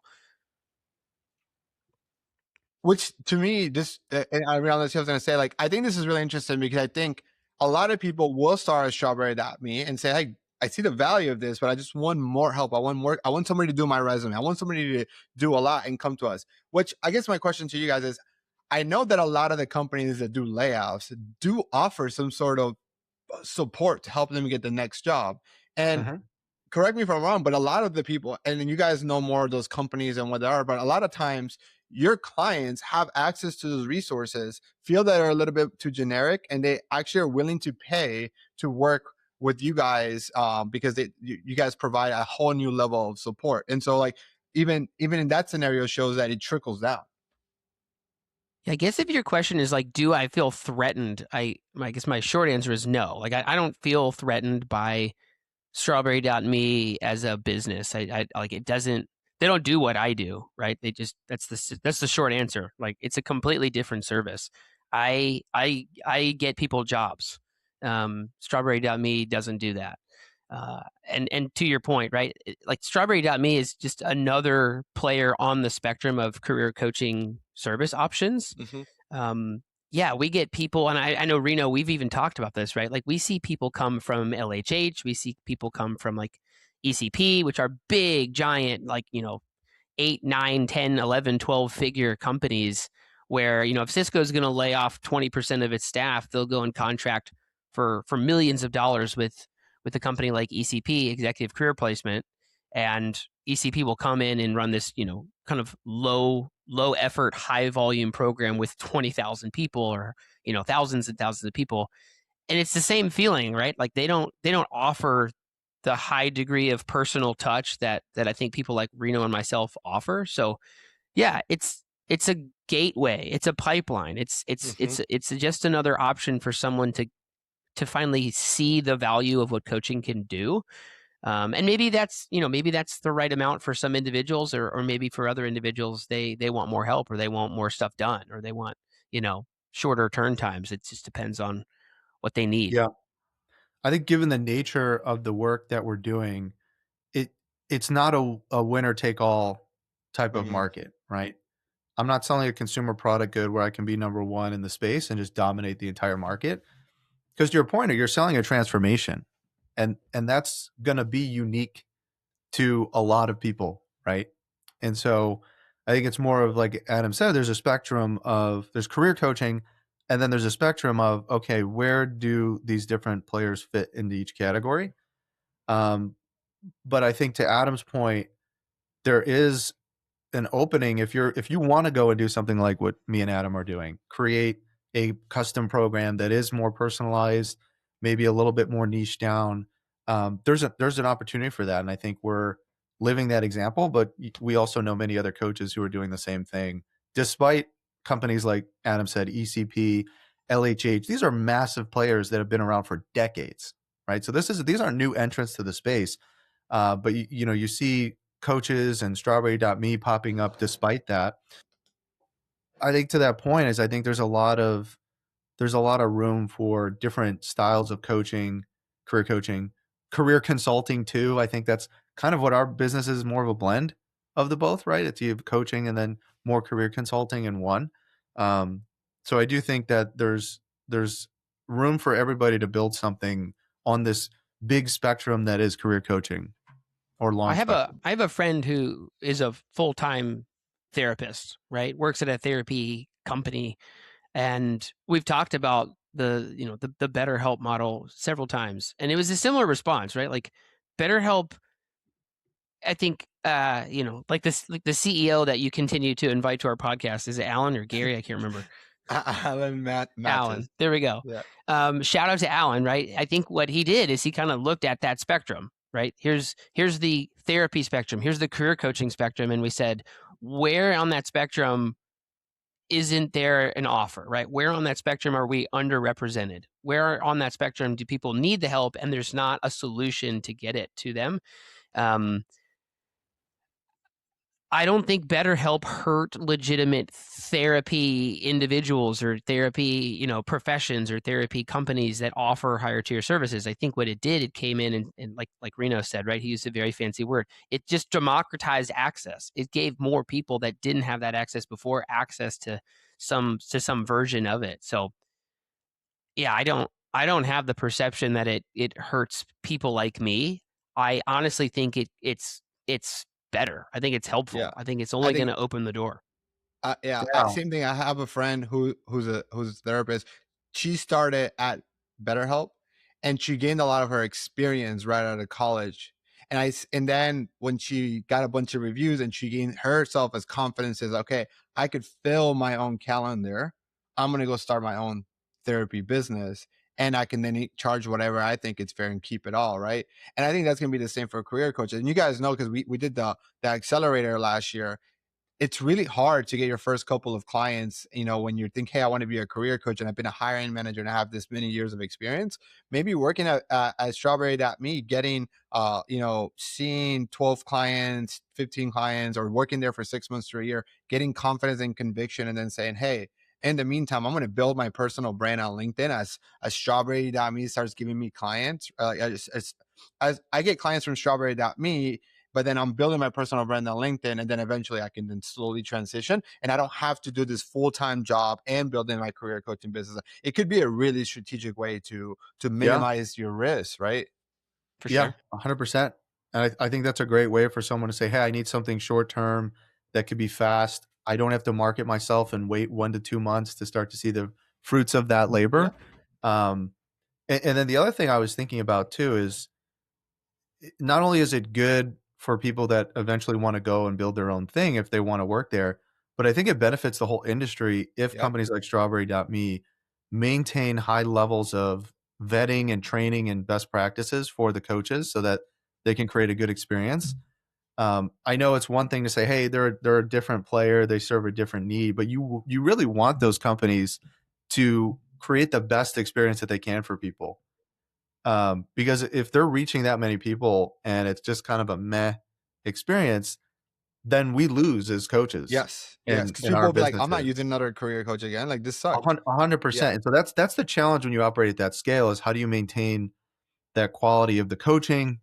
Which to me, and I realized I was going to say, like, I think this is really interesting because I think a lot of people will start at Strawberry.me and say, hey, I see the value of this, but I just want more help. I want somebody to do my resume. I want somebody to do a lot and come to us. Which I guess my question to you guys is, I know that a lot of the companies that do layoffs do offer some sort of support to help them get the next job. And correct me if I'm wrong, but a lot of the people, and then you guys know more of those companies and what they are, but a lot of times your clients have access to those resources, feel that are a little bit too generic, and they actually are willing to pay to work with you guys because you guys provide a whole new level of support. And so, like, even in that scenario, shows that it trickles down. I guess if your question is like, do I feel threatened? I guess my short answer is no. Like, I don't feel threatened by Strawberry.me as a business. I like, it doesn't, they don't do what I do, right? They just, that's the short answer. Like, it's a completely different service. I get people jobs. Strawberry.me doesn't do that. And to your point, right? Like, Strawberry.me is just another player on the spectrum of career coaching service options. Yeah, we get people, and I know, Reno, we've even talked about this, right? Like, we see people come from LHH, we see people come from like ECP, which are big, giant, like, 8, 9, 10, 11, 12 figure companies where, if Cisco's going to lay off 20% of its staff, they'll go and contract for millions of dollars with a company like ECP, Executive Career Placement, and ECP will come in and run this, kind of low effort, high volume program with 20,000 people or, thousands and thousands of people. And it's the same feeling, right? Like, they don't offer the high degree of personal touch that I think people like Reno and myself offer. So yeah, it's a gateway. It's a pipeline. It's just another option for someone to finally see the value of what coaching can do. And maybe that's the right amount for some individuals, or maybe for other individuals, they want more help, or they want more stuff done, or they want, shorter turn times. It just depends on what they need. Yeah. I think given the nature of the work that we're doing, it's not a winner take all type of market, right? I'm not selling a consumer product good where I can be number one in the space and just dominate the entire market. Because to your point, you're selling a transformation, and that's going to be unique to a lot of people, right? And so I think it's more of, like Adam said, there's a spectrum of, there's career coaching, and then there's a spectrum of, okay, where do these different players fit into each category? But I think to Adam's point, there is an opening if you want to go and do something like what me and Adam are doing, create a custom program that is more personalized, maybe a little bit more niche down. There's an opportunity for that, and I think we're living that example. But we also know many other coaches who are doing the same thing, despite companies like Adam said, ECP, LHH. These are massive players that have been around for decades, right? So these aren't new entrants to the space, but you see coaches and Strawberry.me popping up despite that. I think to that point is, I think there's a lot of room for different styles of coaching, career consulting too. I think that's kind of what our business is, more of a blend of the both, right? It's you have coaching and then more career consulting in one. So I do think that there's room for everybody to build something on this big spectrum that is career coaching or long. I have a friend who is a full-time therapist, right? Works at a therapy company, and we've talked about the BetterHelp model several times, and it was a similar response, right? Like, BetterHelp, I think, like the CEO that you continue to invite to our podcast, is it Alan or Gary? I can't remember. Alan Alan. There we go. Yeah. Shout out to Alan, right? I think what he did is he kind of looked at that spectrum, right? Here's the therapy spectrum, here's the career coaching spectrum, and we said, where on that spectrum isn't there an offer, right? Where on that spectrum are we underrepresented? Where on that spectrum do people need the help and there's not a solution to get it to them? I don't think BetterHelp hurt legitimate therapy individuals or therapy, professions or therapy companies that offer higher tier services. I think what it did, it came in and like Reno said, right? He used a very fancy word. It just democratized access. It gave more people that didn't have that access before access to some version of it. So yeah, I don't have the perception that it hurts people like me. I honestly think it's better. I think it's helpful. Yeah. I think it's I only going think to open the door. Yeah. same thing. I have a friend who's a therapist. She started at BetterHelp, and she gained a lot of her experience right out of college. And then when she got a bunch of reviews and she gained herself as confidence, is okay, I could fill my own calendar. I'm gonna go start my own therapy business, and I can then charge whatever I think it's fair and keep it all, right? And I think that's gonna be the same for career coaches. And you guys know, because we did the accelerator last year. It's really hard to get your first couple of clients, when you think, hey, I want to be a career coach and I've been a hiring manager and I have this many years of experience. Maybe working at Strawberry.me, getting, seeing 12 clients, 15 clients, or working there for 6 months to a year, getting confidence and conviction, and then saying, hey, in the meantime, I'm going to build my personal brand on LinkedIn as Strawberry.me starts giving me clients. As I get clients from Strawberry.me, but then I'm building my personal brand on LinkedIn, and then eventually I can then slowly transition, and I don't have to do this full-time job and building my career coaching business. It could be a really strategic way to Yeah. minimize your risk, right? For Yeah, sure. 100%. And I think that's a great way for someone to say, hey, I need something short term that could be fast. I don't have to market myself and wait 1 to 2 months to start to see the fruits of that labor. Um, and then the other thing I was thinking about too is not only is it good for people that eventually want to go and build their own thing if they want to work there, but I think it benefits the whole industry if Yep. companies like Strawberry.me maintain high levels of vetting and training and best practices for the coaches so that they can create a good experience. I know it's one thing to say, hey, they're a different player, they serve a different need, but you really want those companies to create the best experience that they can for people. Because if they're reaching that many people and it's just kind of a meh experience, then we lose as coaches Yes. in Because in people our will be like, I'm not businesses. using another career coach again. Like, this sucks. 100%. And so that's the challenge when you operate at that scale is how do you maintain that quality of the coaching,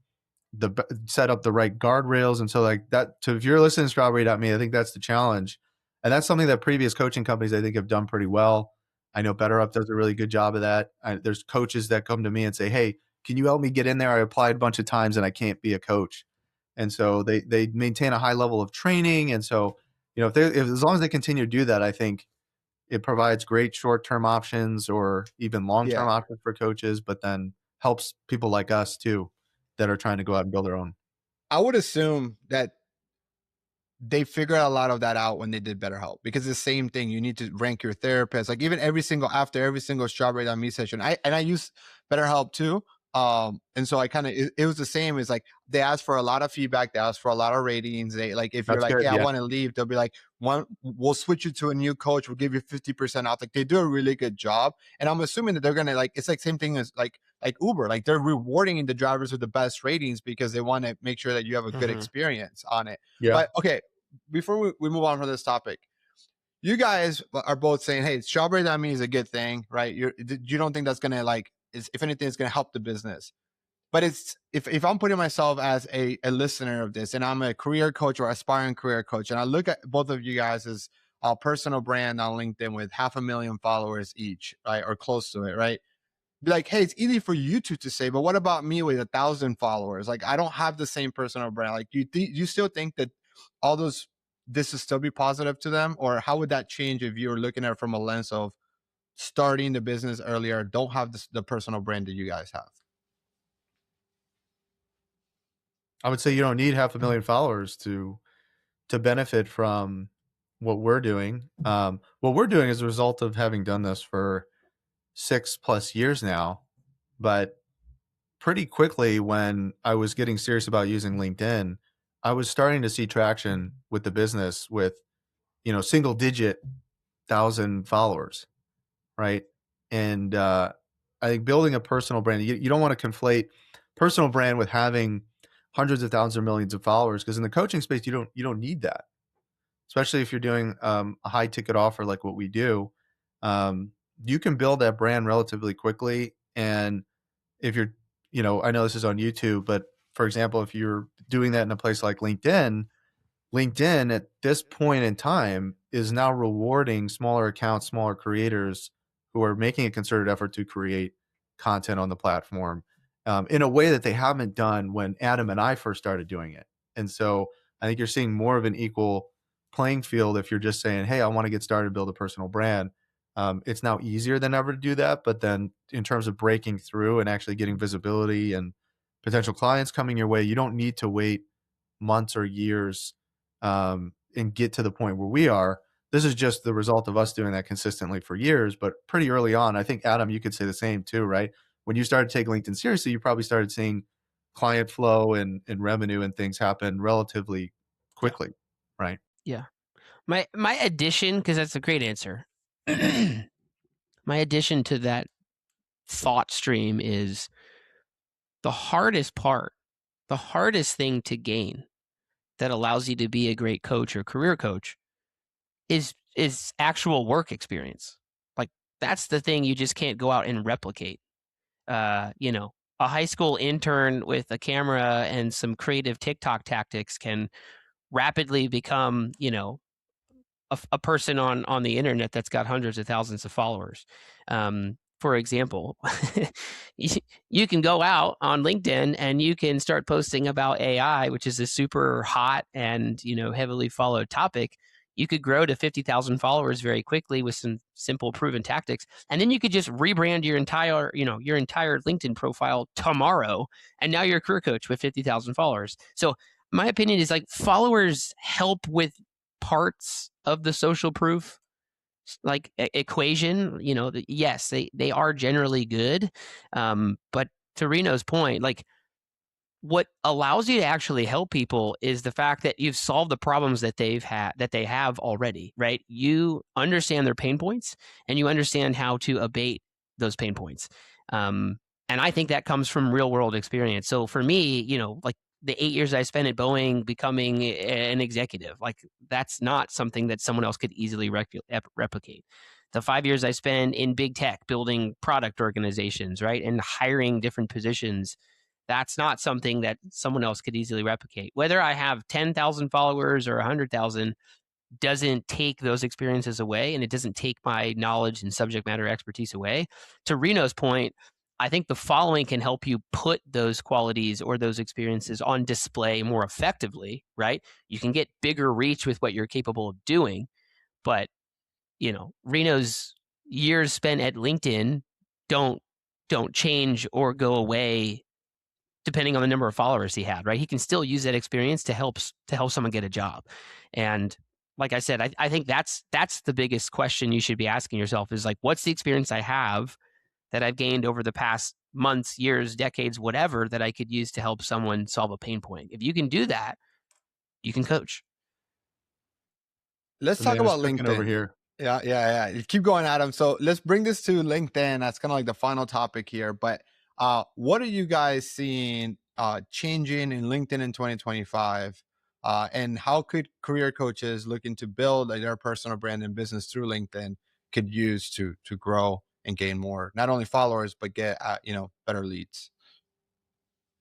set up the right guardrails. And so like that, so if you're listening to Strawberry.me, I think that's the challenge. And that's something that previous coaching companies, I think, have done pretty well. I know BetterUp does a really good job of that. There's coaches that come to me and say, hey, can you help me get in there? I applied a bunch of times and I can't be a coach. And so they maintain a high level of training. And so, if as long as they continue to do that, I think it provides great short-term options or even long-term options for coaches, but then helps people like us too that are trying to go out and build their own. I would assume that they figured a lot of that out when they did BetterHelp, because it's the same thing. You need to rank your therapist. Like, even after every single Strawberry.me session, I use BetterHelp too. And so I kind of, it was the same as, like, they ask for a lot of feedback. They ask for a lot of ratings. They, like, if you're That's like, good, hey, I yeah. want to leave, they'll be like, we'll switch you to a new coach. We'll give you 50% off. Like, they do a really good job. And I'm assuming that they're going to, like, it's like same thing as like Uber. Like, they're rewarding the drivers with the best ratings because they want to make sure that you have a good experience on it. Yeah. But okay, before we move on from this topic, you guys are both saying, hey, Strawberry.me is a good thing, right? You don't think that's gonna, like, if anything, it's gonna help the business. But it's, if I'm putting myself as a listener of this, and I'm a career coach or aspiring career coach, and I look at both of you guys as a personal brand on LinkedIn with 500,000 followers each, right, or close to it, right? Be like, hey, it's easy for you two to say, but what about me with 1,000 followers? Like, I don't have the same personal brand. Like, you still think that all those, this would still be positive to them? Or how would that change if you were looking at it from a lens of starting the business earlier, don't have the personal brand that you guys have? I would say you don't need 500,000 followers to benefit from what we're doing. What we're doing is a result of having done this for 6+ years now. But pretty quickly when I was getting serious about using LinkedIn, I was starting to see traction with the business with, single digit 1,000 followers, right? And I think building a personal brand, you don't want to conflate personal brand with having hundreds of thousands or millions of followers, because in the coaching space, you don't need that, especially if you're doing a high ticket offer like what we do. You can build that brand relatively quickly. And if you're, I know this is on YouTube, but for example, if you're doing that in a place like LinkedIn at this point in time is now rewarding smaller accounts, smaller creators who are making a concerted effort to create content on the platform in a way that they haven't done when Adam and I first started doing it. And so I think you're seeing more of an equal playing field if you're just saying, hey, I want to get started, build a personal brand. It's now easier than ever to do that. But then in terms of breaking through and actually getting visibility and potential clients coming your way, you don't need to wait months or years and get to the point where we are. This is just the result of us doing that consistently for years, but pretty early on. I think, Adam, you could say the same too, right? When you started taking LinkedIn seriously, you probably started seeing client flow and revenue and things happen relatively quickly, right? Yeah. My addition, because that's a great answer. My addition to that thought stream is the hardest part, the hardest thing to gain that allows you to be a great coach or career coach is actual work experience. Like, that's the thing you just can't go out and replicate. A high school intern with a camera and some creative TikTok tactics can rapidly become, a person on the internet that's got hundreds of thousands of followers. For example, you can go out on LinkedIn and you can start posting about AI, which is a super hot and heavily followed topic. You could grow to 50,000 followers very quickly with some simple proven tactics, and then you could just rebrand your entire LinkedIn profile tomorrow, and now you're a career coach with 50,000 followers. So my opinion is, like, followers help with parts of the social proof equation. Yes, they are generally good, but to Reno's point, like, what allows you to actually help people is the fact that you've solved the problems that they have already, right? You understand their pain points and you understand how to abate those pain points. And I think that comes from real world experience. So for me, like, the 8 years I spent at Boeing becoming an executive, like, that's not something that someone else could easily replicate. The 5 years I spent in big tech building product organizations, right, and hiring different positions, that's not something that someone else could easily replicate. Whether I have 10,000 followers or 100,000 doesn't take those experiences away, and it doesn't take my knowledge and subject matter expertise away. To Reno's point, I think the following can help you put those qualities or those experiences on display more effectively, right? You can get bigger reach with what you're capable of doing, but Reno's years spent at LinkedIn don't change or go away depending on the number of followers he had, right? He can still use that experience to help someone get a job. And like I said, I think that's the biggest question you should be asking yourself is, like, what's the experience I have that I've gained over the past months, years, decades, whatever, that I could use to help someone solve a pain point? If you can do that, you can coach. Let's talk about LinkedIn over here. Yeah. Keep going, Adam. So let's bring this to LinkedIn. That's kind of like the final topic here. But what are you guys seeing changing in LinkedIn in 2025? And how could career coaches looking to build their personal brand and business through LinkedIn could use to grow and gain more, not only followers, but get better leads?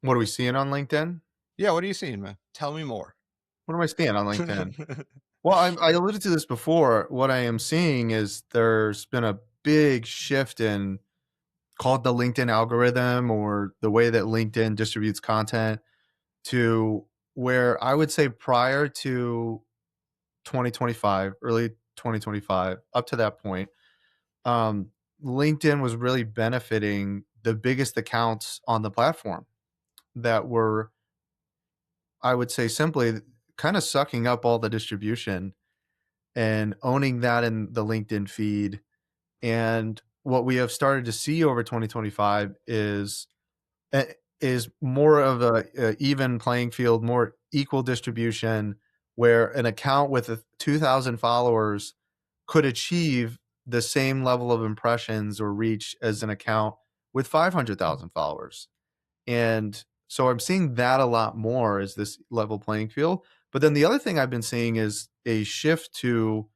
What are we seeing on LinkedIn? Yeah, what are you seeing, man? Tell me more. What am I seeing on LinkedIn? Well, I alluded to this before. What I am seeing is there's been a big shift in, called the LinkedIn algorithm, or the way that LinkedIn distributes content, to where I would say prior to 2025, early 2025, up to that point, LinkedIn was really benefiting the biggest accounts on the platform that were, I would say simply, kind of sucking up all the distribution and owning that in the LinkedIn feed. And what we have started to see over 2025 is, is more of a even playing field, more equal distribution, where an account with 2,000 followers could achieve the same level of impressions or reach as an account with 500,000 followers. And so I'm seeing that a lot more as this level playing field. But then the other thing I've been seeing is a shift to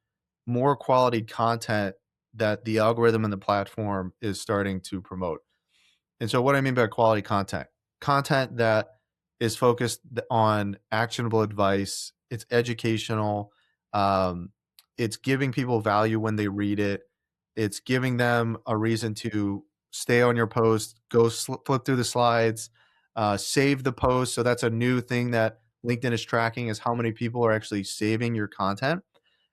more quality content that the algorithm and the platform is starting to promote. And so what I mean by quality content that is focused on actionable advice, it's educational, um, it's giving people value when they read it, it's giving them a reason to stay on your post, go flip through the slides, save the post. So that's a new thing that LinkedIn is tracking, is how many people are actually saving your content.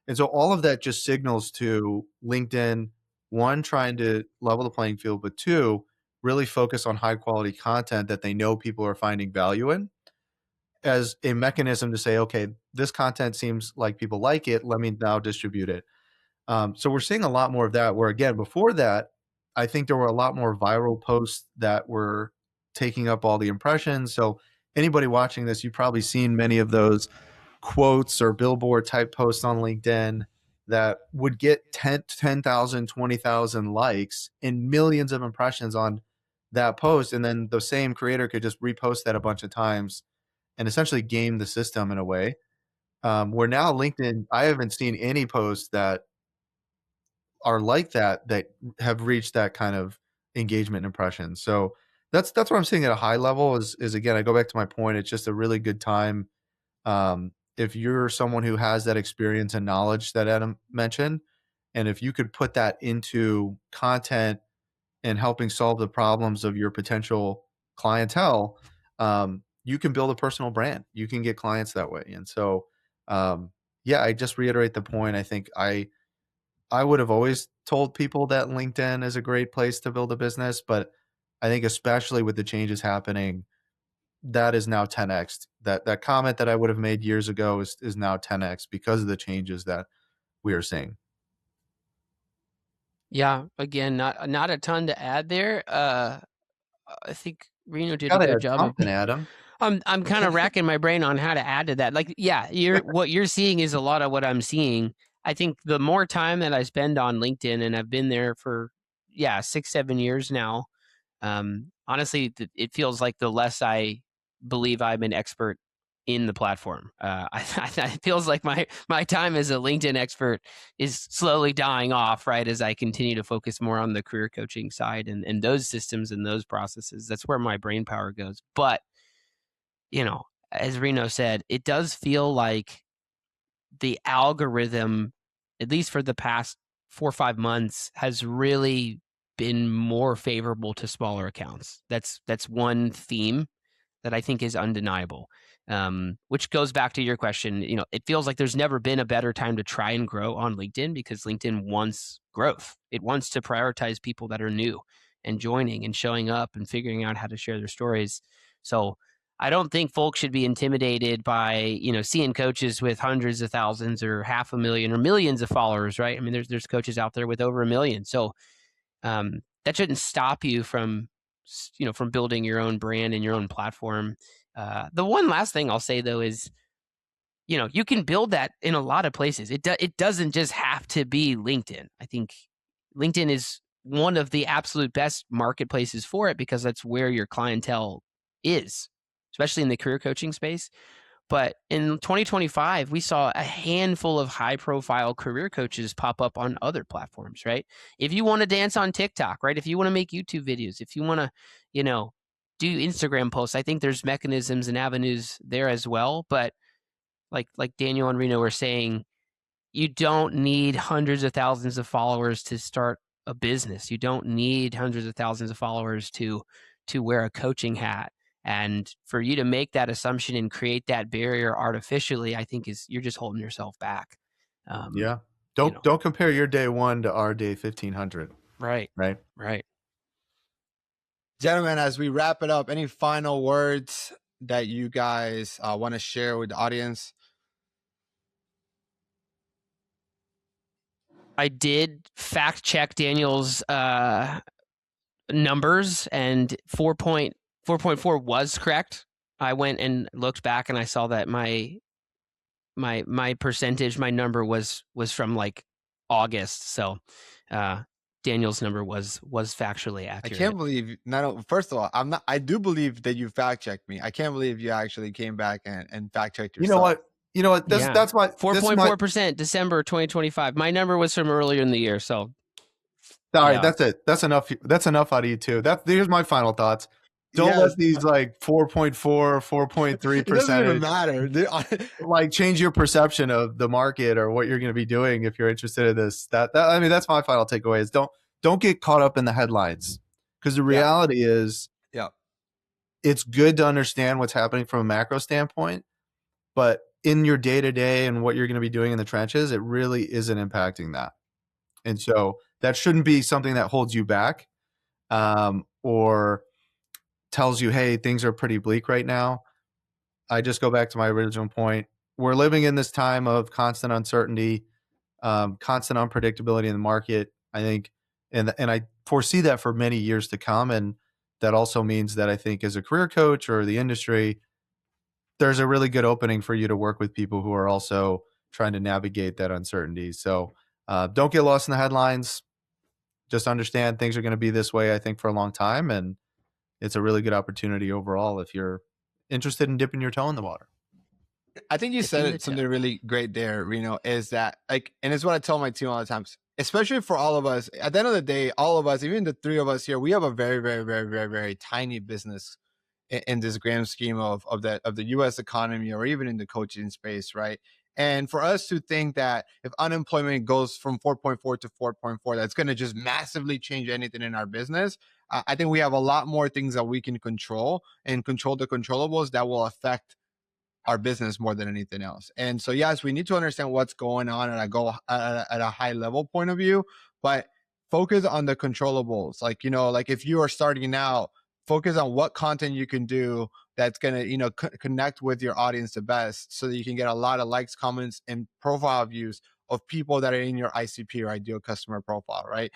And so all of that just signals to LinkedIn, one, trying to level the playing field, but two, really focus on high quality content that they know people are finding value in, as a mechanism to say, okay, this content seems like people like it. Let me now distribute it. So we're seeing a lot more of that, where again, before that, I think there were a lot more viral posts that were taking up all the impressions. So anybody watching this, you've probably seen many of those quotes or billboard type posts on LinkedIn that would get 10,000, 20,000 likes and millions of impressions on that post. And then the same creator could just repost that a bunch of times and essentially game the system in a way. Where now LinkedIn, I haven't seen any posts that are like that have reached that kind of engagement impression. So that's what I'm seeing at a high level is again, I go back to my point. It's just a really good time. If you're someone who has that experience and knowledge that Adam mentioned, and if you could put that into content and helping solve the problems of your potential clientele, you can build a personal brand. You can get clients that way. And so, yeah, I just reiterate the point. I think I would have always told people that LinkedIn is a great place to build a business, but I think especially with the changes happening, that is now 10x. That comment that I would have made years ago is now 10x because of the changes that we are seeing. Yeah, again, not a ton to add there. I think Reno did a good job of something, Adam. I'm kind of racking my brain on how to add to that. Like, yeah, what you're seeing is a lot of what I'm seeing. I think the more time that I spend on LinkedIn, and I've been there for 6-7 years now, honestly, it feels like the less I believe I'm an expert in the platform. It feels like my time as a LinkedIn expert is slowly dying off, right? As I continue to focus more on the career coaching side and those systems and those processes. That's where my brain power goes. But, as Reno said, it does feel like the algorithm, at least for the past 4 or 5 months, has really been more favorable to smaller accounts. That's one theme that I think is undeniable. Which goes back to your question. It feels like there's never been a better time to try and grow on LinkedIn, because LinkedIn wants growth. It wants to prioritize people that are new and joining and showing up and figuring out how to share their stories. So I don't think folks should be intimidated by, seeing coaches with hundreds of thousands or 500,000 or millions of followers, right? I mean, there's coaches out there with over 1 million. So that shouldn't stop you from building your own brand and your own platform. The one last thing I'll say, though, is, you can build that in a lot of places. It doesn't just have to be LinkedIn. I think LinkedIn is one of the absolute best marketplaces for it, because that's where your clientele is, especially in the career coaching space. But in 2025, we saw a handful of high-profile career coaches pop up on other platforms, right? If you want to dance on TikTok, right? If you want to make YouTube videos, if you want to, do Instagram posts, I think there's mechanisms and avenues there as well. But like Daniel and Reno were saying, you don't need hundreds of thousands of followers to start a business. You don't need hundreds of thousands of followers to wear a coaching hat. And for you to make that assumption and create that barrier artificially, I think you're just holding yourself back. Yeah. Don't compare your day 1 to our day 1,500. Right. Right. Gentlemen, as we wrap it up, any final words that you guys want to share with the audience? I did fact check Daniel's numbers, and 4.4 was correct. I went and looked back and I saw that my percentage, my number was from like August. So Daniel's number was factually accurate. I can't believe first of all, I do believe that you fact checked me. I can't believe you actually came back and fact checked yourself. You know what? That's my 4.4% December 2025. My number was from earlier in the year. So all right, that's it. That's enough. That's enough out of you two. Here's my final thoughts. Don't let these like 4.4, 4.3%. It doesn't even matter. Like change your perception of the market or what you're going to be doing if you're interested in this. I mean, that's my final takeaway is don't get caught up in the headlines, because the reality is it's good to understand what's happening from a macro standpoint, but in your day-to-day and what you're going to be doing in the trenches, it really isn't impacting that. And so that shouldn't be something that holds you back or tells you, hey, things are pretty bleak right now. I just go back to my original point. We're living in this time of constant uncertainty, constant unpredictability in the market, I think. And I foresee that for many years to come. And that also means that I think as a career coach or the industry, there's a really good opening for you to work with people who are also trying to navigate that uncertainty. So don't get lost in the headlines. Just understand things are going to be this way, I think, for a long time. And it's a really good opportunity overall if you're interested in dipping your toe in the water. I think you said something really great there, Reno, is that like, and it's what I tell my team all the time, especially for all of us. At the end of the day, all of us, even the three of us here, we have a very, very, very, very, very tiny business in this grand scheme of the U.S. economy, or even in the coaching space, right? And for us to think that if unemployment goes from 4.4 to 4.4, that's going to just massively change anything in our business. I think we have a lot more things that we can control and control the controllables that will affect our business more than anything else. And so, yes, we need to understand what's going on at a high level point of view, but focus on the controllables. Like, like if you are starting out, focus on what content you can do that's going to, connect with your audience the best, so that you can get a lot of likes, comments, and profile views of people that are in your ICP, or ideal customer profile, right?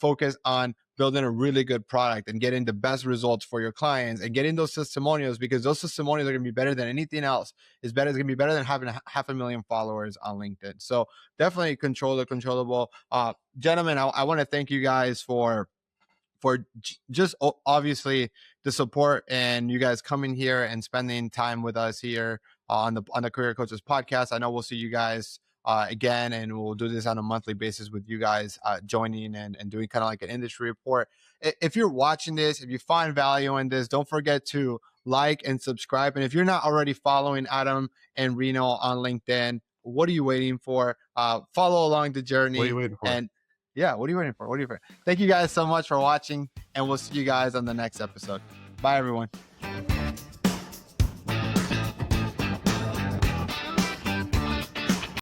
Focus on building a really good product and getting the best results for your clients and getting those testimonials, because those testimonials are going to be better than anything else. It's going to be better than having 500,000 followers on LinkedIn. So definitely control the controllable. Gentlemen, I want to thank you guys for just obviously the support, and you guys coming here and spending time with us here on the Career Coaches podcast. I know we'll see you guys again, and we'll do this on a monthly basis with you guys joining and doing kind of like an industry report. If you're watching this, if you find value in this, don't forget to like and subscribe. And if you're not already following Adam and Reno on LinkedIn, what are you waiting for? Follow along the journey. What are you waiting for? And yeah, what are you waiting for? Thank you guys so much for watching, and we'll see you guys on the next episode. Bye, everyone.